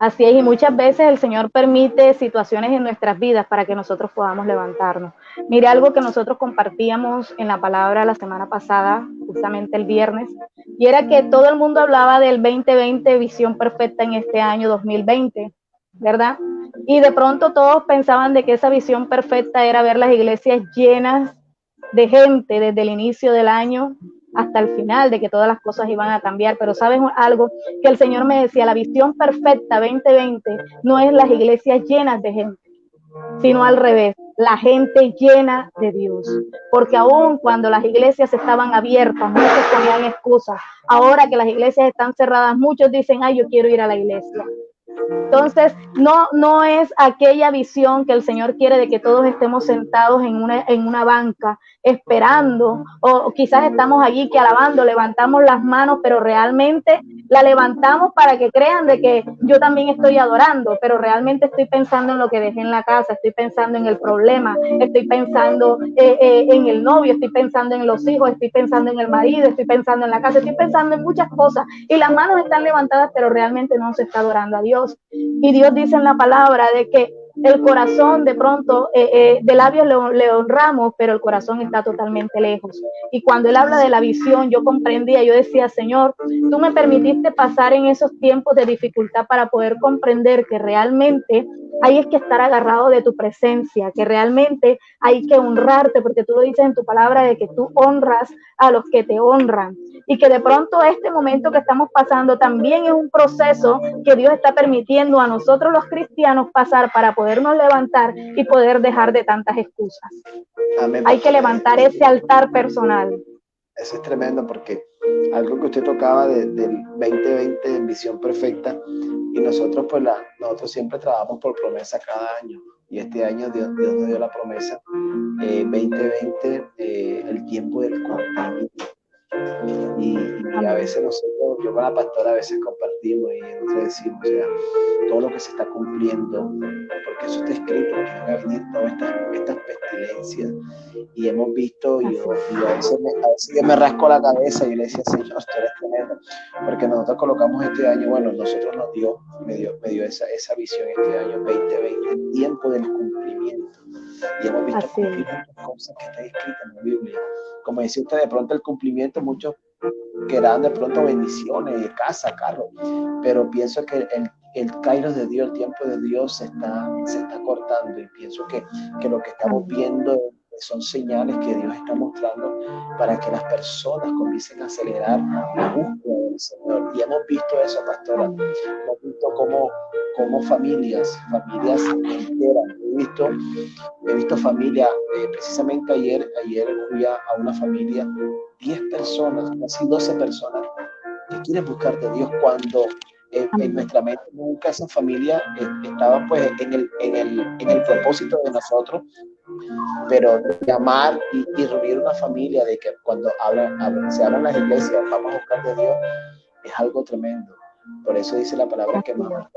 Así es, y muchas veces el Señor permite situaciones en nuestras vidas para que nosotros podamos levantarnos. Mire, algo que nosotros compartíamos en la palabra la semana pasada, justamente el viernes, y era que todo el mundo hablaba del 2020, visión perfecta en este año 2020, ¿verdad? Y de pronto todos pensaban de que esa visión perfecta era ver las iglesias llenas de gente desde el inicio del año hasta el final, de que todas las cosas iban a cambiar. Pero ¿sabes algo? Que el Señor me decía, la visión perfecta 2020 no es las iglesias llenas de gente, sino al revés, la gente llena de Dios. Porque aún cuando las iglesias estaban abiertas, muchos ponían excusas. Ahora que las iglesias están cerradas, muchos dicen, ay, yo quiero ir a la iglesia. Entonces, no es aquella visión que el Señor quiere de que todos estemos sentados en una banca esperando, o quizás estamos allí que alabando, levantamos las manos, pero realmente la levantamos para que crean de que yo también estoy adorando, pero realmente estoy pensando en lo que dejé en la casa, estoy pensando en el problema, estoy pensando en el novio, estoy pensando en los hijos, estoy pensando en el marido, estoy pensando en la casa, estoy pensando en muchas cosas y las manos están levantadas, pero realmente no se está adorando a Dios. Y Dios dice en la palabra de que el corazón de pronto, de labios le honramos, pero el corazón está totalmente lejos. Y cuando Él habla de la visión, yo comprendía, yo decía, Señor, tú me permitiste pasar en esos tiempos de dificultad para poder comprender que realmente hay es que estar agarrado de tu presencia, que realmente hay que honrarte, porque tú lo dices en tu palabra de que tú honras a los que te honran. Y que de pronto este momento que estamos pasando también es un proceso que Dios está permitiendo a nosotros los cristianos pasar para podernos levantar y poder dejar de tantas excusas. Amén, Hay que pastora. levantar ese altar personal. Eso es tremendo porque algo que usted tocaba del 2020 en visión perfecta, y nosotros nosotros siempre trabajamos por promesa cada año, y este año Dios nos dio la promesa 2020, el tiempo del cumplimiento. Y a Amén. veces nosotros, yo con la pastora a veces compartimos y nosotros decimos, o sea, todo lo que se está cumpliendo, porque eso está escrito, que van a venir todas estas pestilencias. Y hemos visto, y a veces yo me rasco la cabeza y le decía, Señor, esto es tremendo, porque nosotros colocamos este año, bueno, nosotros me dio esa visión este año 2020, el tiempo del cumplimiento. Y hemos visto Así cumplir es. muchas cosas que están escritas en la Biblia. Como decía usted, de pronto el cumplimiento, muchos querrán de pronto bendiciones, casa, carro, pero pienso que el kairos de Dios, el tiempo de Dios se está cortando, y pienso que lo que estamos Amén. viendo son señales que Dios está mostrando para que las personas comiencen a acelerar la búsqueda del Señor. Y hemos visto eso, pastora. Amén. Hemos visto cómo familias enteras. He visto familias, precisamente ayer fui a una familia, 10 personas, casi 12 personas, que quieren buscar de Dios cuando en Amén. nuestra mente nunca esa familia estaba pues en el propósito de nosotros, pero llamar y reunir una familia de que cuando se hablan las iglesias, vamos a buscar de Dios, es algo tremendo. Por eso dice la palabra que más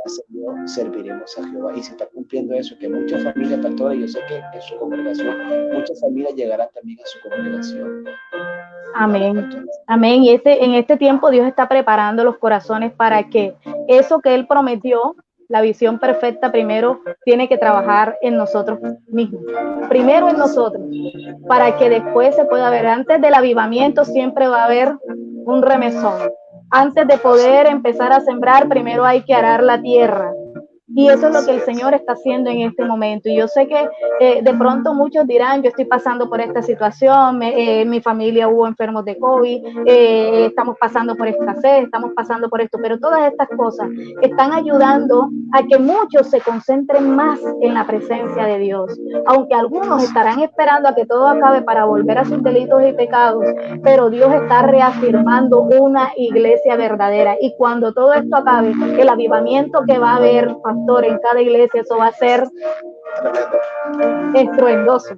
serviremos a Jehová. Y se está cumpliendo eso, que muchas familias, pastores, yo sé que en su congregación, muchas familias llegarán también a su congregación. Amén. Amén. Y en este tiempo Dios está preparando los corazones para que eso que Él prometió La visión perfecta primero tiene que trabajar en nosotros mismos, primero en nosotros, para que después se pueda ver. Antes del avivamiento siempre va a haber un remesón. Antes de poder empezar a sembrar, primero hay que arar la tierra. Y eso es lo que el Señor está haciendo en este momento. Y yo sé que de pronto muchos dirán, yo estoy pasando por esta situación, mi familia hubo enfermos de COVID, estamos pasando por escasez, estamos pasando por esto, pero todas estas cosas están ayudando a que muchos se concentren más en la presencia de Dios. Aunque algunos estarán esperando a que todo acabe para volver a sus delitos y pecados, pero Dios está reafirmando una iglesia verdadera. Y cuando todo esto acabe, el avivamiento que va a haber, en cada iglesia, eso va a ser estruendoso,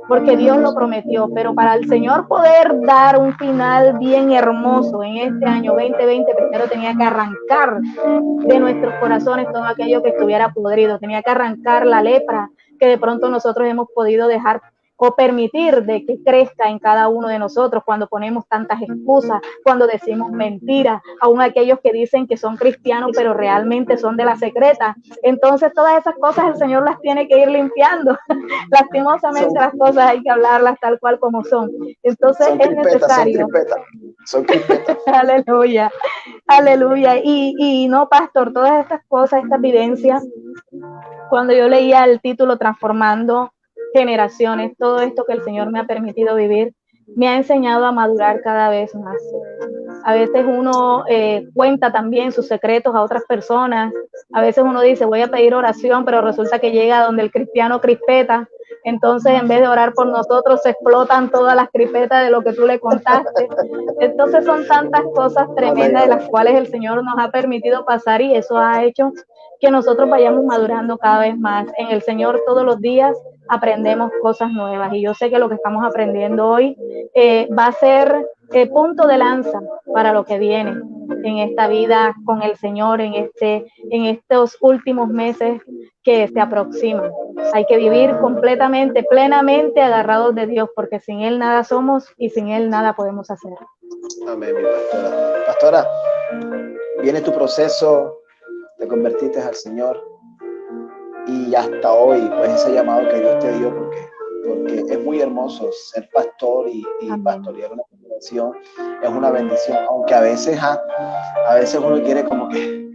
porque Dios lo prometió. Pero para el Señor poder dar un final bien hermoso en este año 2020, primero tenía que arrancar de nuestros corazones todo aquello que estuviera podrido, tenía que arrancar la lepra que de pronto nosotros hemos podido dejar o permitir de que crezca en cada uno de nosotros cuando ponemos tantas excusas, cuando decimos mentiras, aún aquellos que dicen que son cristianos pero realmente son de la secreta. Entonces todas esas cosas el Señor las tiene que ir limpiando. Lastimosamente las cosas hay que hablarlas tal cual como son. Entonces es necesario. Son crispetas. Aleluya, aleluya. Y no, pastor, todas estas cosas, estas vivencias, cuando yo leía el título Transformando Generaciones, todo esto que el Señor me ha permitido vivir, me ha enseñado a madurar cada vez más. A veces uno cuenta también sus secretos a otras personas, a veces uno dice voy a pedir oración, pero resulta que llega donde el cristiano crispeta, entonces en vez de orar por nosotros se explotan todas las crispetas de lo que tú le contaste. Entonces son tantas cosas tremendas de las cuales el Señor nos ha permitido pasar y eso ha hecho que nosotros vayamos madurando cada vez más. En el Señor todos los días aprendemos cosas nuevas y yo sé que lo que estamos aprendiendo hoy va a ser punto de lanza para lo que viene en esta vida con el Señor, en estos últimos meses que se aproximan. Hay que vivir completamente, plenamente agarrados de Dios, porque sin Él nada somos y sin Él nada podemos hacer. Amén, mi pastora. Pastora, viene tu proceso, te convertiste al Señor y hasta hoy, pues ese llamado que Dios te dio, porque es muy hermoso ser pastor y pastorear una congregación, es una bendición, aunque a veces uno quiere como que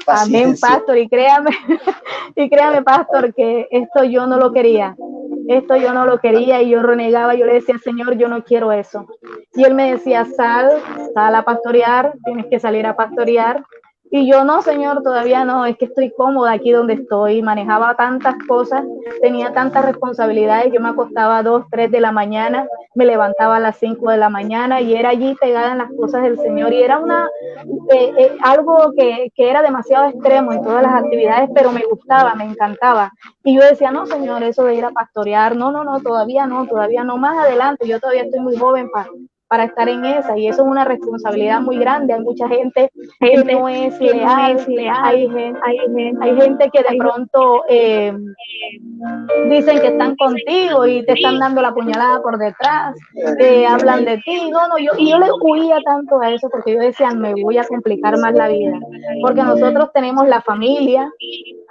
paciencia. Amén, pastor, y créame, pastor, que esto yo no lo quería y yo renegaba, yo le decía, Señor, yo no quiero eso. Y Él me decía, sal a pastorear, tienes que salir a pastorear. Y yo, no, Señor, todavía no, es que estoy cómoda aquí donde estoy, manejaba tantas cosas, tenía tantas responsabilidades, yo me acostaba a 2, 3 de la mañana, me levantaba a las 5 de la mañana y era allí pegada en las cosas del Señor y era algo que era demasiado extremo en todas las actividades, pero me gustaba, me encantaba. Y yo decía, no, Señor, eso de ir a pastorear, no, todavía no, más adelante, yo todavía estoy muy joven para estar en esa, y eso es una responsabilidad muy grande. Hay mucha gente que no es leal, hay gente que de pronto dicen que están contigo y te están dando la puñalada por detrás, hablan de ti, yo le huía tanto a eso porque yo decía, me voy a complicar más la vida, porque nosotros tenemos la familia,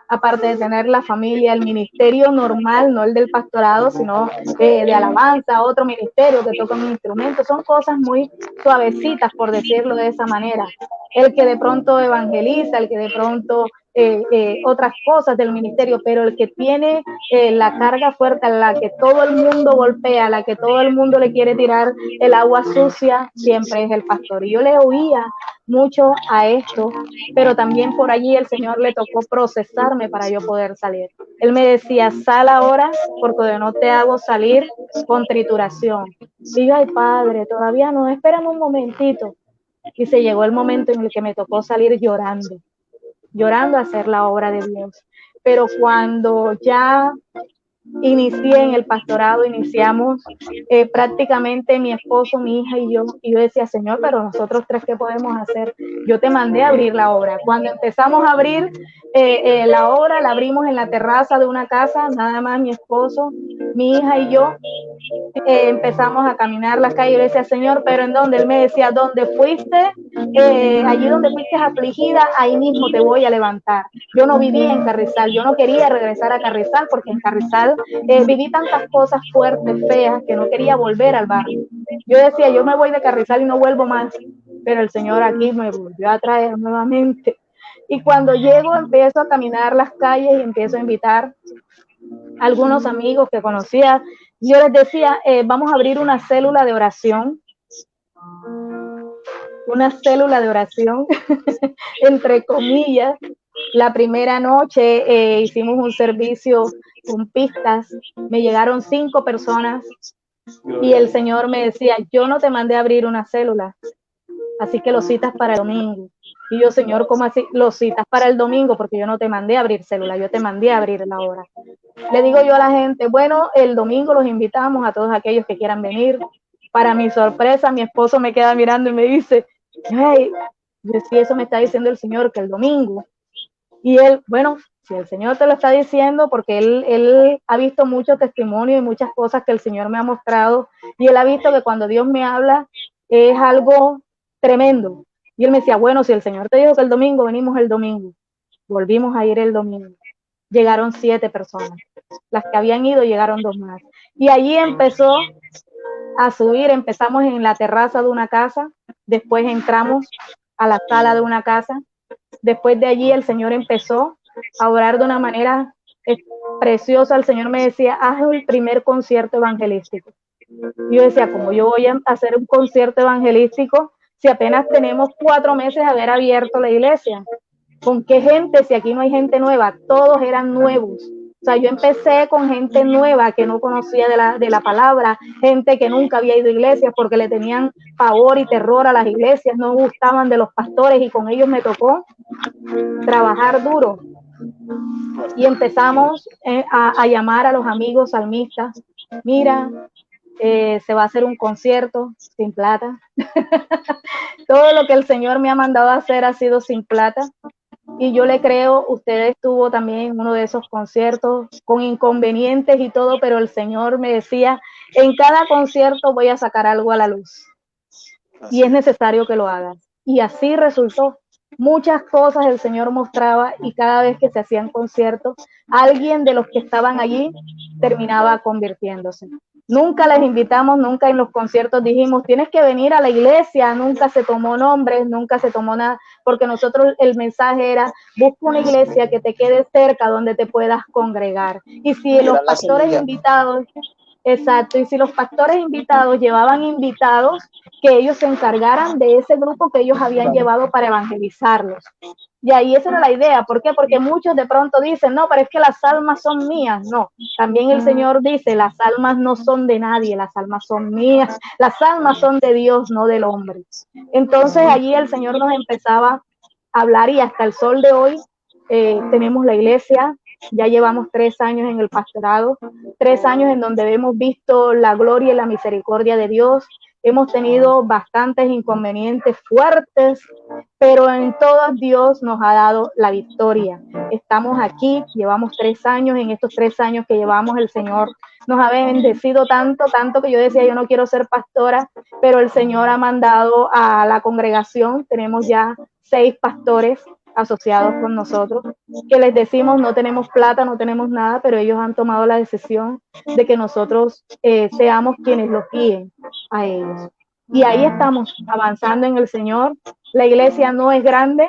aparte de tener la familia, el ministerio normal, no el del pastorado, sino de alabanza, otro ministerio que toca un instrumento, son cosas muy suavecitas, por decirlo de esa manera. El que de pronto evangeliza, el que de pronto otras cosas del ministerio, pero el que tiene la carga fuerte, a la que todo el mundo golpea, a la que todo el mundo le quiere tirar el agua sucia, siempre es el pastor. Y yo le oía mucho a esto, pero también por allí el Señor le tocó procesarme para yo poder salir. Él me decía, sal ahora porque no te hago salir con trituración. Y yo, ay Padre, todavía no, espérame un momentito. Y se llegó el momento en el que me tocó salir llorando a hacer la obra de Dios. Pero cuando ya inicié en el pastorado, iniciamos prácticamente mi esposo, mi hija y yo decía, Señor, pero nosotros tres, ¿qué podemos hacer? Yo te mandé a abrir la obra. Cuando empezamos a abrir la obra, la abrimos en la terraza de una casa, nada más mi esposo, mi hija y yo. Empezamos a caminar las calles. Yo le decía, Señor, pero ¿en dónde? Él me decía, ¿dónde fuiste? Allí donde fuiste afligida, ahí mismo te voy a levantar. Yo no vivía en Carrizal, yo no quería regresar a Carrizal porque en Carrizal viví tantas cosas fuertes, feas, que no quería volver al barrio. Yo decía, yo me voy de Carrizal y no vuelvo más, pero el Señor aquí me volvió a traer nuevamente. Y cuando llego, empiezo a caminar las calles y empiezo a invitar a algunos amigos que conocía. Yo les decía, vamos a abrir una célula de oración, entre comillas. La primera noche hicimos un servicio con pistas, me llegaron 5 personas y el Señor me decía, yo no te mandé a abrir una célula, así que lo citas para el domingo. Y yo, Señor, ¿cómo así? Lo citas para el domingo porque yo no te mandé a abrir célula, yo te mandé a abrir la hora. Le digo yo a la gente, bueno, el domingo los invitamos a todos aquellos que quieran venir. Para mi sorpresa, mi esposo me queda mirando y me dice, hey, si eso me está diciendo el Señor, que el domingo. Y él, bueno, si el Señor te lo está diciendo, porque él ha visto mucho testimonio y muchas cosas que el Señor me ha mostrado, y él ha visto que cuando Dios me habla es algo tremendo. Y él me decía, bueno, si el Señor te dijo que el domingo, venimos el domingo. Volvimos a ir el domingo. Llegaron 7 personas. Las que habían ido llegaron 2 más. Y allí empezó a subir, empezamos en la terraza de una casa, después entramos a la sala de una casa. Después de allí el Señor empezó a orar de una manera preciosa. El Señor me decía, haz el primer concierto evangelístico. Y yo decía, ¿cómo yo voy a hacer un concierto evangelístico si apenas tenemos 4 meses de haber abierto la iglesia? ¿Con qué gente? Si aquí no hay gente nueva, todos eran nuevos. O sea, yo empecé con gente nueva que no conocía de la palabra, gente que nunca había ido a iglesias porque le tenían pavor y terror a las iglesias, no gustaban de los pastores y con ellos me tocó trabajar duro. Y empezamos a llamar a los amigos salmistas. Mira, se va a hacer un concierto sin plata. Todo lo que el Señor me ha mandado a hacer ha sido sin plata. Y yo le creo, usted estuvo también en uno de esos conciertos con inconvenientes y todo, pero el Señor me decía, en cada concierto voy a sacar algo a la luz. Y es necesario que lo hagas. Y así resultó. Muchas cosas el Señor mostraba y cada vez que se hacían conciertos, alguien de los que estaban allí terminaba convirtiéndose. Nunca les invitamos, nunca en los conciertos dijimos, tienes que venir a la iglesia, nunca se tomó nombres, nunca se tomó nada, porque nosotros el mensaje era, busca una iglesia que te quede cerca donde te puedas congregar. Y si los pastores invitados, exacto, y si los pastores invitados llevaban invitados, que ellos se encargaran de ese grupo que ellos habían llevado para evangelizarlos. Y ahí esa era la idea. ¿Por qué? Porque muchos de pronto dicen, no, pero es que las almas son mías. No, también el Señor dice, las almas no son de nadie, las almas son mías, las almas son de Dios, no del hombre. Entonces allí el Señor nos empezaba a hablar y hasta el sol de hoy tenemos la iglesia. Ya llevamos 3 años en el pastorado, 3 años en donde hemos visto la gloria y la misericordia de Dios. Hemos tenido bastantes inconvenientes fuertes, pero en todos Dios nos ha dado la victoria. Estamos aquí, llevamos 3 años, en estos 3 años que llevamos el Señor nos ha bendecido tanto, tanto que yo decía, yo no quiero ser pastora, pero el Señor ha mandado a la congregación, tenemos ya 6 pastores asociados con nosotros, que les decimos no tenemos plata, no tenemos nada, pero ellos han tomado la decisión de que nosotros seamos quienes los guíen a ellos. Y ahí estamos avanzando en el Señor. La iglesia no es grande,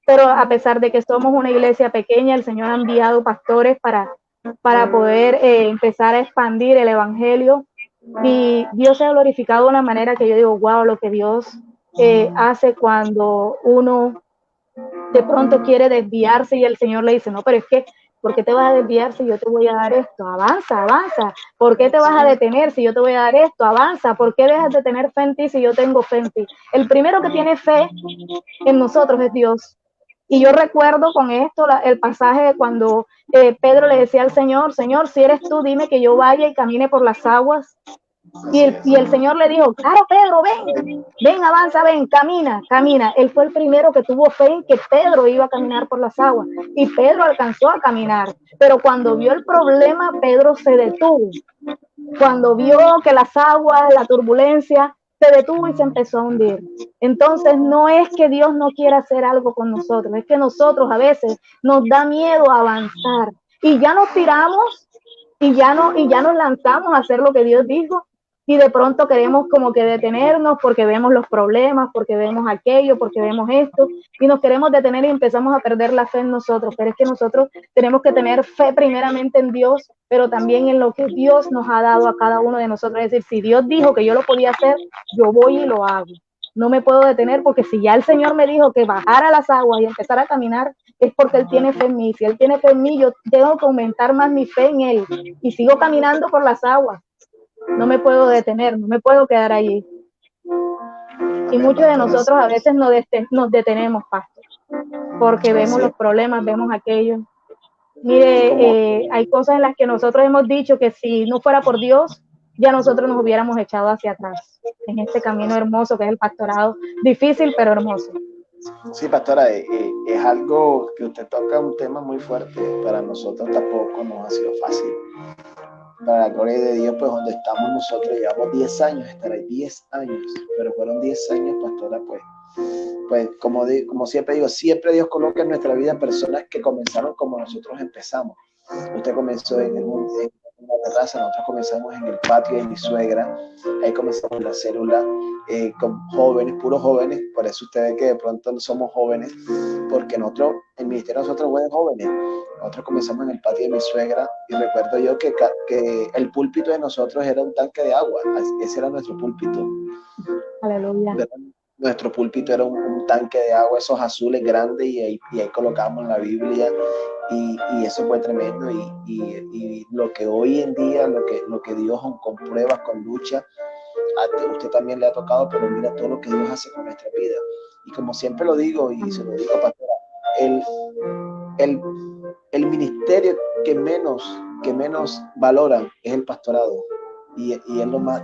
pero a pesar de que somos una iglesia pequeña, el Señor ha enviado pastores para poder empezar a expandir el evangelio. Y Dios se ha glorificado de una manera que yo digo, wow, lo que Dios hace cuando uno de pronto quiere desviarse y el Señor le dice, no, pero es que, ¿por qué te vas a desviar si yo te voy a dar esto? Avanza, avanza. ¿Por qué te vas a detener si yo te voy a dar esto? Avanza. ¿Por qué dejas de tener fe en ti si yo tengo fe en ti? El primero que tiene fe en nosotros es Dios. Y yo recuerdo con esto el pasaje de cuando Pedro le decía al Señor, Señor, si eres tú, dime que yo vaya y camine por las aguas. Y el Señor le dijo, claro, Pedro, ven, avanza, ven, camina, camina. Él fue el primero que tuvo fe en que Pedro iba a caminar por las aguas. Y Pedro alcanzó a caminar. Pero cuando vio el problema, Pedro se detuvo. Cuando vio que las aguas, la turbulencia, se detuvo y se empezó a hundir. Entonces no es que Dios no quiera hacer algo con nosotros, es que nosotros a veces nos da miedo avanzar y ya nos tiramos y ya nos lanzamos a hacer lo que Dios dijo y de pronto queremos como que detenernos porque vemos los problemas, porque vemos aquello, porque vemos esto y nos queremos detener y empezamos a perder la fe en nosotros, pero es que nosotros tenemos que tener fe primeramente en Dios, pero también en lo que Dios nos ha dado a cada uno de nosotros. Es decir, si Dios dijo que yo lo podía hacer, yo voy y lo hago. No me puedo detener porque si ya el Señor me dijo que bajara las aguas y empezara a caminar, es porque Él tiene fe en mí. Si Él tiene fe en mí, yo tengo que aumentar más mi fe en Él y sigo caminando por las aguas. No me puedo detener, no me puedo quedar allí. Y muchos de nosotros a veces nos detenemos, pastor, porque vemos los problemas, vemos aquello. Mire, hay cosas en las que nosotros hemos dicho que si no fuera por Dios, ya nosotros nos hubiéramos echado hacia atrás en este camino hermoso que es el pastorado, difícil pero hermoso. Sí, pastora, es algo que usted toca, un tema muy fuerte. Para nosotros tampoco nos ha sido fácil. Para la gloria de Dios, pues donde estamos nosotros, llevamos 10 años, estar ahí 10 años, pero fueron 10 años, pastora, pues como siempre digo, siempre Dios coloca en nuestra vida personas que comenzaron como nosotros empezamos. Usted comenzó en una terraza, nosotros comenzamos en el patio de mi suegra, ahí comenzamos la célula con jóvenes, puros jóvenes, por eso usted ve que de pronto no somos jóvenes, porque nosotros, el ministerio de nosotros fue de jóvenes. Nosotros comenzamos en el patio de mi suegra y recuerdo yo que el púlpito de nosotros era un tanque de agua, ese era nuestro púlpito. Aleluya. Nuestro púlpito era un tanque de agua, esos azules grandes, y ahí colocamos la Biblia, y eso fue tremendo. Y lo que hoy en día, lo que Dios con pruebas, con lucha, a usted también le ha tocado, pero mira todo lo que Dios hace con nuestra vida. Y como siempre lo digo, y se lo digo, pastora, el ministerio que menos valoran es el pastorado, y es lo más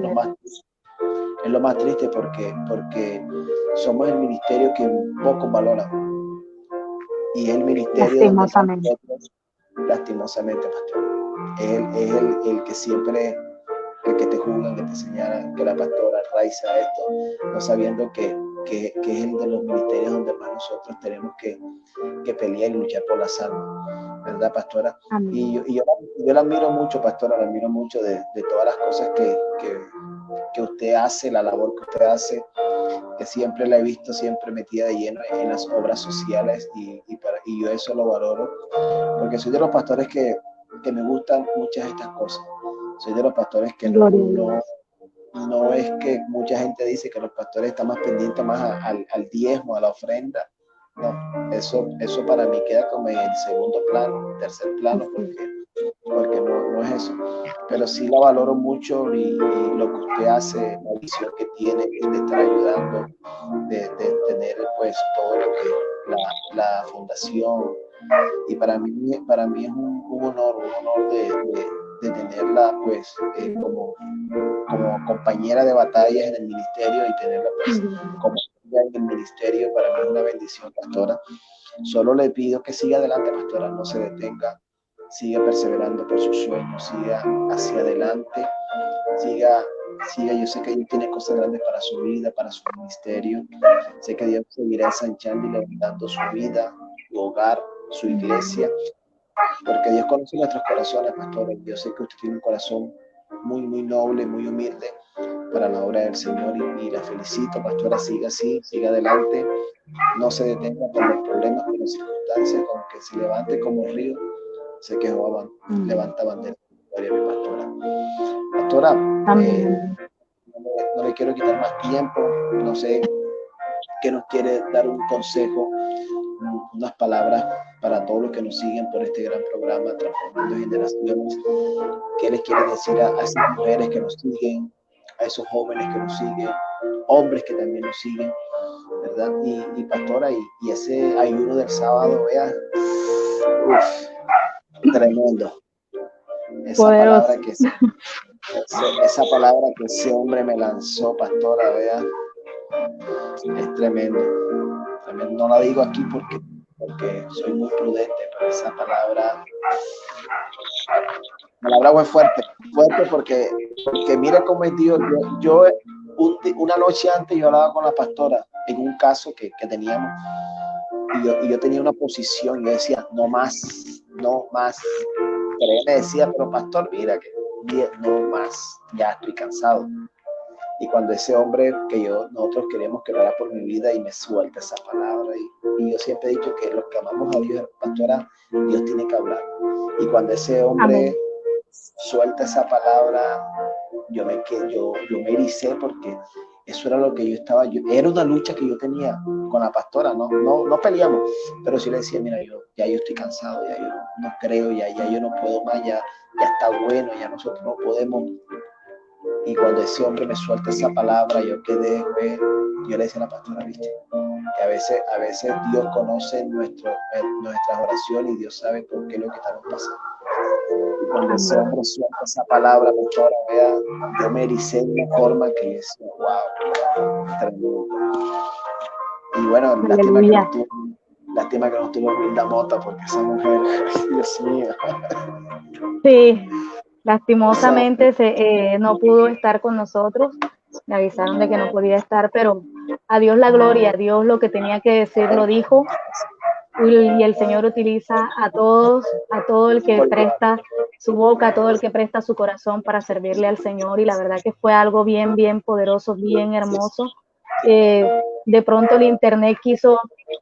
triste porque somos el ministerio que pocos valoran, y es el ministerio lastimosamente, pastor, es el que siempre, el que te juzgan, que te señalan, que la pastora Raiza esto, no sabiendo que es el de los ministerios donde más nosotros tenemos que pelear y luchar por las almas, ¿verdad, pastora? Amén. Y yo la admiro mucho, pastora, la admiro mucho de todas las cosas que usted hace, la labor que usted hace, que siempre la he visto siempre metida de lleno en las obras sociales, y yo eso lo valoro, porque soy de los pastores que me gustan muchas de estas cosas. Soy de los pastores que no es que mucha gente dice que los pastores están más pendientes más al diezmo, a la ofrenda. No, eso para mí queda como en el segundo plano, tercer plano, porque no es eso. Pero sí la valoro mucho, y lo que usted hace, la visión que tiene de estar ayudando, de tener pues todo lo que la fundación, y para mí es un honor de tenerla pues como compañera de batallas en el ministerio, y tenerla pues como en el ministerio. Para mí es una bendición, pastora. Solo le pido que siga adelante, pastora, no se detenga, siga perseverando por sus sueños, siga hacia adelante, siga. Yo sé que Dios tiene cosas grandes para su vida, para su ministerio. Sé que Dios seguirá ensanchando y levantando su vida, su hogar, su iglesia, porque Dios conoce nuestros corazones, pastor. Yo sé que usted tiene un corazón muy, muy noble, muy humilde para la obra del Señor, y la felicito, pastora. Siga así, siga adelante, no se detenga por los problemas, por las circunstancias, aunque se levante como un río. Sé que Jehová levanta bandera de victoria, mi pastora. Pastora, no le quiero quitar más tiempo, no sé qué nos quiere dar, un consejo, unas palabras para todos los que nos siguen por este gran programa Transformando Generaciones. ¿Qué les quiere decir a esas mujeres que nos siguen, a esos jóvenes que nos siguen, hombres que también nos siguen, ¿verdad? Y pastora, y ese ayuno del sábado, vea, tremendo. Esa Poderoso. palabra esa palabra que ese hombre me lanzó, pastora, vea, es tremendo. No la digo aquí porque soy muy prudente, pero esa palabra fue fuerte porque mire cómo es Dios. Una noche antes yo hablaba con la pastora en un caso que teníamos, y yo tenía una posición, yo decía, no más, pero ella me decía, pero pastor, mira que no más, ya estoy cansado. Y cuando ese hombre nosotros queremos que orara por mi vida y me suelta esa palabra, y yo siempre he dicho que los que amamos a Dios, pastora, Dios tiene que hablar. Y cuando ese hombre Amén. suelta esa palabra, yo me ericé, porque eso era lo que yo estaba, era una lucha que yo tenía con la pastora, no peleamos, pero sí le decía, mira, yo estoy cansado, ya yo no creo, ya yo no puedo más, ya está bueno, ya nosotros no podemos. Y cuando ese hombre me suelta esa palabra, yo le decía a la pastora, viste, que a veces Dios conoce nuestras oraciones y Dios sabe por qué es lo que estamos pasando. Y cuando ese hombre suelta esa palabra, pastora, vea, yo me ericé de una forma que yo decía, wow, tremendo. Y bueno, lástima que no tuvo Wilda Mota, porque esa mujer, Dios mío. Sí, lastimosamente no pudo estar con nosotros. Me avisaron de que no podía estar, pero a Dios la gloria, a Dios lo que tenía que decir lo dijo. Y el Señor utiliza a todo el que presta su boca, a todo el que presta su corazón para servirle al Señor, y la verdad que fue algo bien, bien poderoso, bien hermoso. De pronto el internet quiso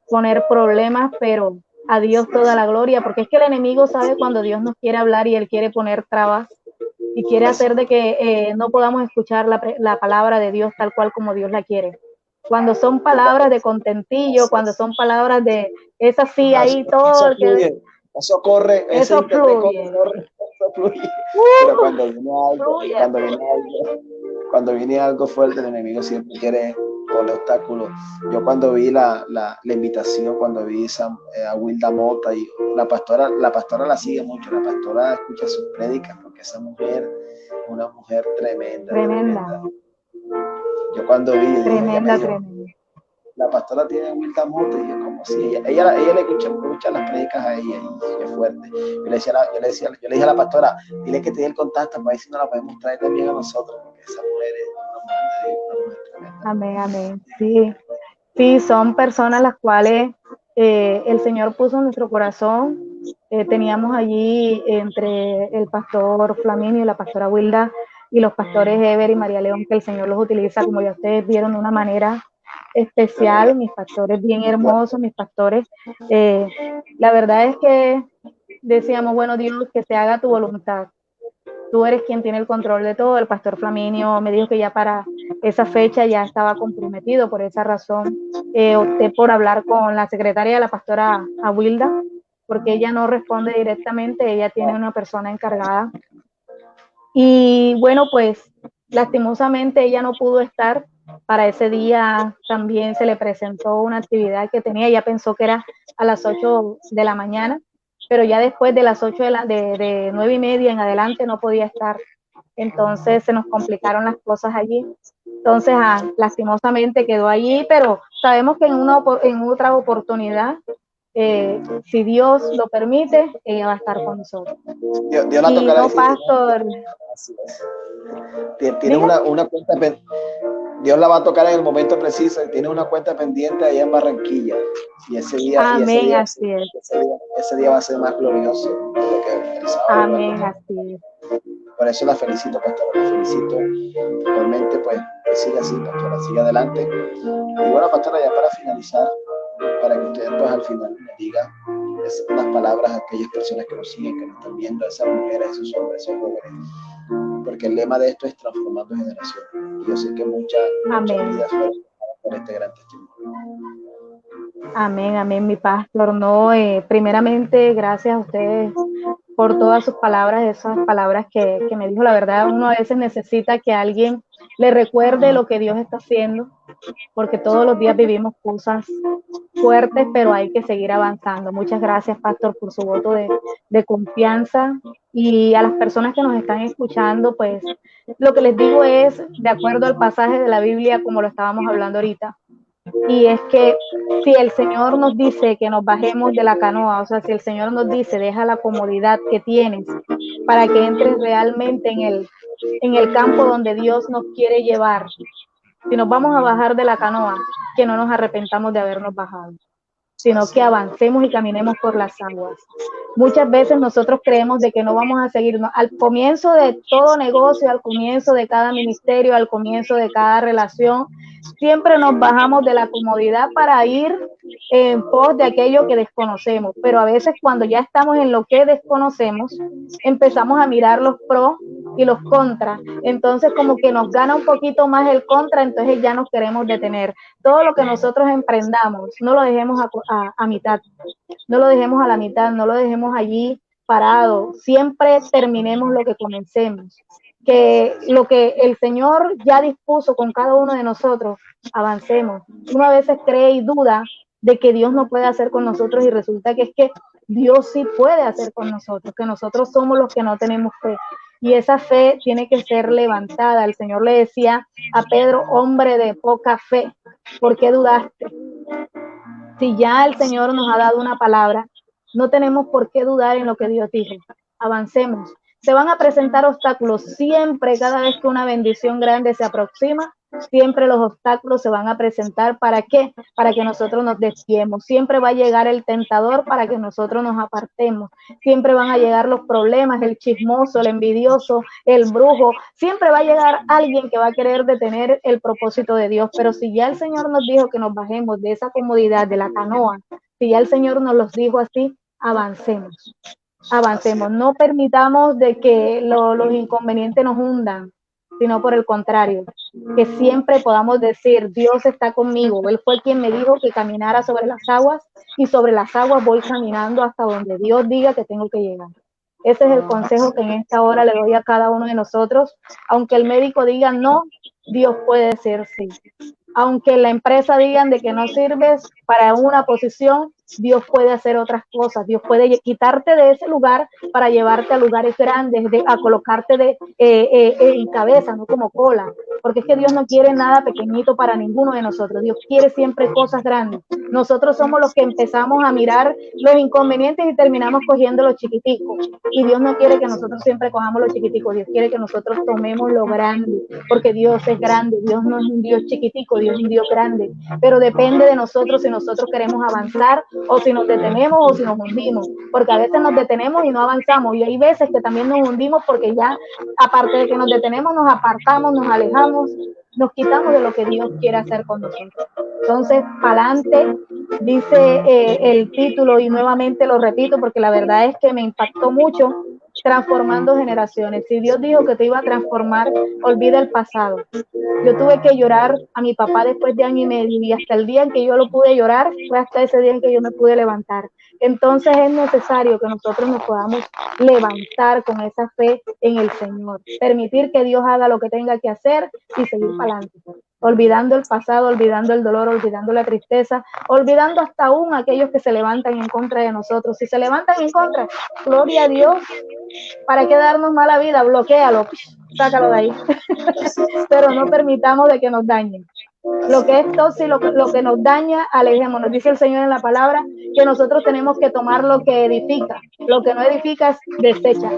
poner problemas, pero a Dios toda la gloria, porque es que el enemigo sabe cuando Dios nos quiere hablar y él quiere poner trabas y quiere hacer de que no podamos escuchar la palabra de Dios tal cual como Dios la quiere. Cuando son palabras de contentillo, cuando son palabras de esa sí, ahí todo. Eso corre, eso fluye. Eso fluye. Pero cuando viene algo fuerte, el enemigo siempre quiere poner obstáculos. Yo cuando vi la invitación, cuando vi a Wilda Mota, y la pastora la sigue mucho, la pastora escucha sus prédicas, porque esa mujer es una mujer tremenda. Yo cuando vi, tremenda. La pastora tiene Wilda Mota, y yo como si ella le escucha las prédicas a ella, y es fuerte. Yo le dije a la pastora, dile que te dé el contacto para ver si no la podemos traer también a nosotros, porque esa mujer es una mujer tremenda. Amén. Sí, son personas las cuales el Señor puso en nuestro corazón. Teníamos allí entre el pastor Flaminio y la pastora Wilda y los pastores Ever y María León, que el Señor los utiliza, como ya ustedes vieron, de una manera especial. Mis pastores bien hermosos, mis pastores. La verdad es que decíamos, bueno, Dios, que se haga tu voluntad. Tú eres quien tiene el control de todo. El pastor Flaminio me dijo que ya para esa fecha ya estaba comprometido. Por esa razón opté por hablar con la secretaria de la pastora Awilda, porque ella no responde directamente, ella tiene una persona encargada. Y bueno, pues lastimosamente ella no pudo estar. Para ese día también se le presentó una actividad que tenía, ella pensó que era a las 8 de la mañana, pero ya después de las 8 de 9:30 en adelante no podía estar. Entonces se nos complicaron las cosas allí. Entonces, lastimosamente quedó allí, pero sabemos que en otra oportunidad, si Dios lo permite, ella va a estar con nosotros. Dios la tocará. No, pastor. Tiene una cuenta pendiente. Dios la va a tocar en el momento preciso, y tiene una cuenta pendiente allá en Barranquilla. Y ese día, amén, así es. Ese día va a ser más glorioso de lo que el sábado. Amén, así es. Por eso la felicito, pastora, la felicito. Realmente, pues siga así, pastora, siga adelante. Y bueno, pastora, ya para finalizar, para que ustedes pues al final me digan unas palabras a aquellas personas que nos siguen, que nos están viendo, a esas mujeres, a esos hombres, a esos jóvenes, porque el lema de esto es transformando generaciones. Y yo sé que muchas vidas fueron por este gran testimonio. Amén, mi pastor. No, primeramente, gracias a ustedes por todas sus palabras, esas palabras que me dijo. La verdad, uno a veces necesita que alguien le recuerde lo que Dios está haciendo, porque todos los días vivimos cosas fuertes, pero hay que seguir avanzando. Muchas gracias, Pastor, por su voto de confianza. Y a las personas que nos están escuchando, pues lo que les digo es, de acuerdo al pasaje de la Biblia, como lo estábamos hablando ahorita, y es que si el Señor nos dice que nos bajemos de la canoa, o sea, si el Señor nos dice, deja la comodidad que tienes para que entres realmente en el campo donde Dios nos quiere llevar, si nos vamos a bajar de la canoa, que no nos arrepentamos de habernos bajado, sino que avancemos y caminemos por las aguas. Muchas veces nosotros creemos de que no vamos a seguir. Al comienzo de todo negocio, al comienzo de cada ministerio, al comienzo de cada relación, siempre nos bajamos de la comodidad para ir en pos de aquello que desconocemos, pero a veces cuando ya estamos en lo que desconocemos, empezamos a mirar los pros y los contras, entonces como que nos gana un poquito más el contra, entonces ya nos queremos detener. Todo lo que nosotros emprendamos, no lo dejemos a mitad, no lo dejemos a la mitad, no lo dejemos allí parado, siempre terminemos lo que comencemos, que lo que el Señor ya dispuso con cada uno de nosotros, avancemos. Uno a veces cree y duda de que Dios no puede hacer con nosotros y resulta que es que Dios sí puede hacer con nosotros, que nosotros somos los que no tenemos fe. Y esa fe tiene que ser levantada. El Señor le decía a Pedro, hombre de poca fe, ¿por qué dudaste? Si ya el Señor nos ha dado una palabra, no tenemos por qué dudar en lo que Dios dijo. Avancemos. Se van a presentar obstáculos siempre, cada vez que una bendición grande se aproxima, siempre los obstáculos se van a presentar. ¿Para qué? Para que nosotros nos desviemos. Siempre va a llegar el tentador para que nosotros nos apartemos. Siempre van a llegar los problemas, el chismoso, el envidioso, el brujo. Siempre va a llegar alguien que va a querer detener el propósito de Dios. Pero si ya el Señor nos dijo que nos bajemos de esa comodidad, de la canoa, si ya el Señor nos los dijo así, avancemos. Avancemos, no permitamos de que los inconvenientes nos hundan, sino por el contrario, que siempre podamos decir, Dios está conmigo, Él fue quien me dijo que caminara sobre las aguas y sobre las aguas voy caminando hasta donde Dios diga que tengo que llegar. Ese es el consejo que en esta hora le doy a cada uno de nosotros, aunque el médico diga no, Dios puede decir sí. Aunque la empresa digan de que no sirves para una posición, Dios puede hacer otras cosas. Dios puede quitarte de ese lugar para llevarte a lugares grandes, a colocarte en cabeza, no como cola. Porque es que Dios no quiere nada pequeñito para ninguno de nosotros. Dios quiere siempre cosas grandes. Nosotros somos los que empezamos a mirar los inconvenientes y terminamos cogiendo los chiquiticos. Y Dios no quiere que nosotros siempre cojamos los chiquiticos. Dios quiere que nosotros tomemos lo grande. Porque Dios es grande. Dios no es un Dios chiquitico, Dios es un Dios grande. Pero depende de nosotros si nosotros queremos avanzar o si nos detenemos o si nos hundimos, porque a veces nos detenemos y no avanzamos, y hay veces que también nos hundimos porque ya, aparte de que nos detenemos, nos apartamos, nos alejamos, nos quitamos de lo que Dios quiere hacer con nosotros. Entonces, pa'lante, dice el título, y nuevamente lo repito porque la verdad es que me impactó mucho, transformando generaciones. Si Dios dijo que te iba a transformar, olvida el pasado. Yo tuve que llorar a mi papá después de año y medio, y hasta el día en que yo lo pude llorar fue hasta ese día en que yo me pude levantar. Entonces es necesario que nosotros nos podamos levantar con esa fe en el Señor, permitir que Dios haga lo que tenga que hacer y seguir para adelante, olvidando el pasado, olvidando el dolor, olvidando la tristeza, olvidando hasta aún aquellos que se levantan en contra de nosotros. Si se levantan en contra, gloria a Dios, ¿para qué darnos mala vida? Bloquéalo, sácalo de ahí. Pero no permitamos de que nos dañen. Lo que es tóxico, lo que nos daña, alejémonos. Dice el Señor en la palabra que nosotros tenemos que tomar lo que edifica. Lo que no edifica es desecha.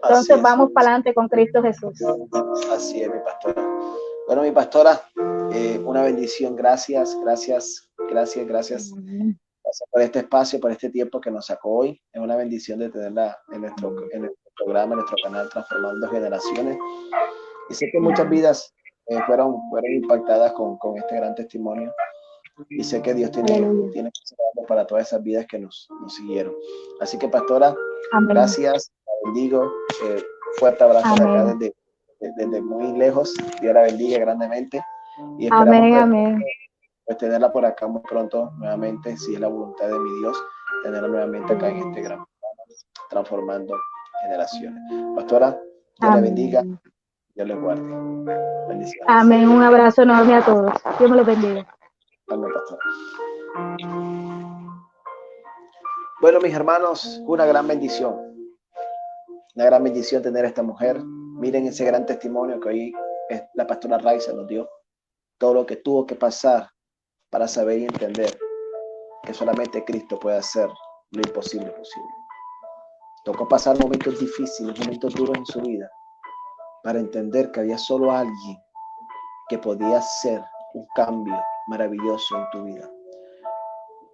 Entonces vamos para adelante con Cristo Jesús. Así es, mi pastora. Bueno, mi pastora, una bendición. Gracias por este espacio, por este tiempo que nos sacó hoy. Es una bendición de tenerla en nuestro programa, en nuestro canal Transformando Generaciones. Y sé que muchas vidas fueron impactadas con este gran testimonio. Y sé que Dios tiene cosas para todas esas vidas que nos siguieron. Así que, pastora, amén. Gracias, la bendigo. Fuerte abrazo de acá desde muy lejos. Dios la bendiga grandemente. Y esperamos pues tenerla por acá muy pronto nuevamente, si es la voluntad de mi Dios, tenerla nuevamente acá en este gran programa, Transformando Generaciones. Pastora, Dios la bendiga. Dios les guarde. Bendiciones. Amén. Un abrazo enorme a todos. Dios me los bendiga. Amén, pastor. Bueno, mis hermanos, una gran bendición. Una gran bendición tener a esta mujer. Miren ese gran testimonio que hoy la pastora Raiza nos dio. Todo lo que tuvo que pasar para saber y entender que solamente Cristo puede hacer lo imposible posible. Tocó pasar momentos difíciles, momentos duros en su vida, para entender que había solo alguien que podía hacer un cambio maravilloso en tu vida.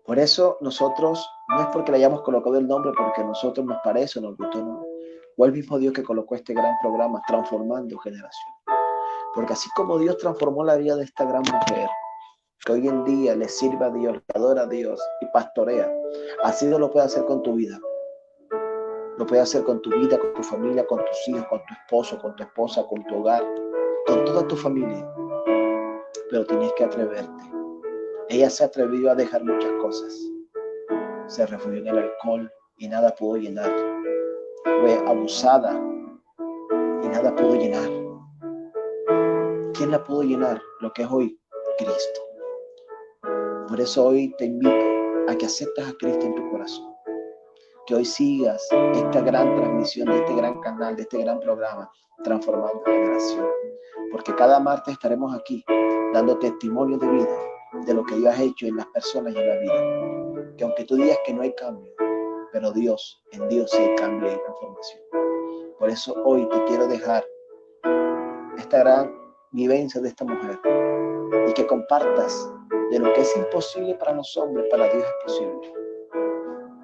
Por eso nosotros, no es porque le hayamos colocado el nombre, porque a nosotros nos parece, nos gustó, no. O el mismo Dios que colocó este gran programa, Transformando Generaciones. Porque así como Dios transformó la vida de esta gran mujer, que hoy en día le sirve a Dios, le adora a Dios y pastorea, así Dios lo puede hacer con tu vida. Lo puede hacer con tu vida, con tu familia, con tus hijos, con tu esposo, con tu esposa, con tu hogar, con toda tu familia. Pero tienes que atreverte. Ella se atrevió a dejar muchas cosas. Se refugió en el alcohol y nada pudo llenar. Fue abusada y nada pudo llenar. ¿Quién la pudo llenar? Lo que es hoy Cristo. Por eso hoy te invito a que aceptes a Cristo en tu corazón. Que hoy sigas esta gran transmisión de este gran canal, de este gran programa, Transformando Generación. Porque cada martes estaremos aquí dando testimonio de vida, de lo que Dios ha hecho en las personas y en la vida. Que aunque tú digas que no hay cambio, pero en Dios sí hay cambio y transformación. Por eso hoy te quiero dejar esta gran vivencia de esta mujer y que compartas de lo que es imposible para los hombres, para Dios es posible.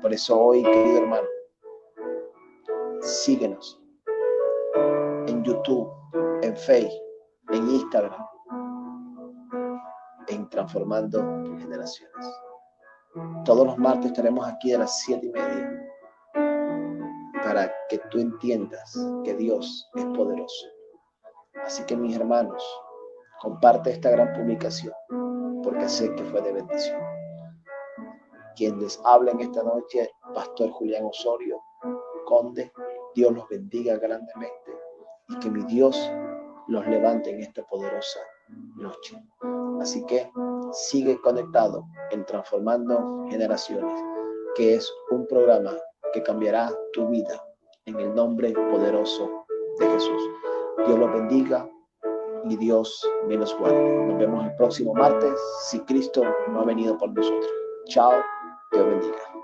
Por eso hoy, querido hermano, síguenos en YouTube, en Facebook, en Instagram, en Transformando Generaciones. Todos los martes estaremos aquí a las 7:30 para que tú entiendas que Dios es poderoso. Así que, mis hermanos, comparte esta gran publicación porque sé que fue de bendición. Quien les habla en esta noche, Pastor Julián Osorio, Conde. Dios los bendiga grandemente y que mi Dios los levante en esta poderosa noche. Así que sigue conectado en Transformando Generaciones, que es un programa que cambiará tu vida en el nombre poderoso de Jesús. Dios los bendiga y Dios me los guarde. Nos vemos el próximo martes si Cristo no ha venido por nosotros. Chao, Dios bendiga.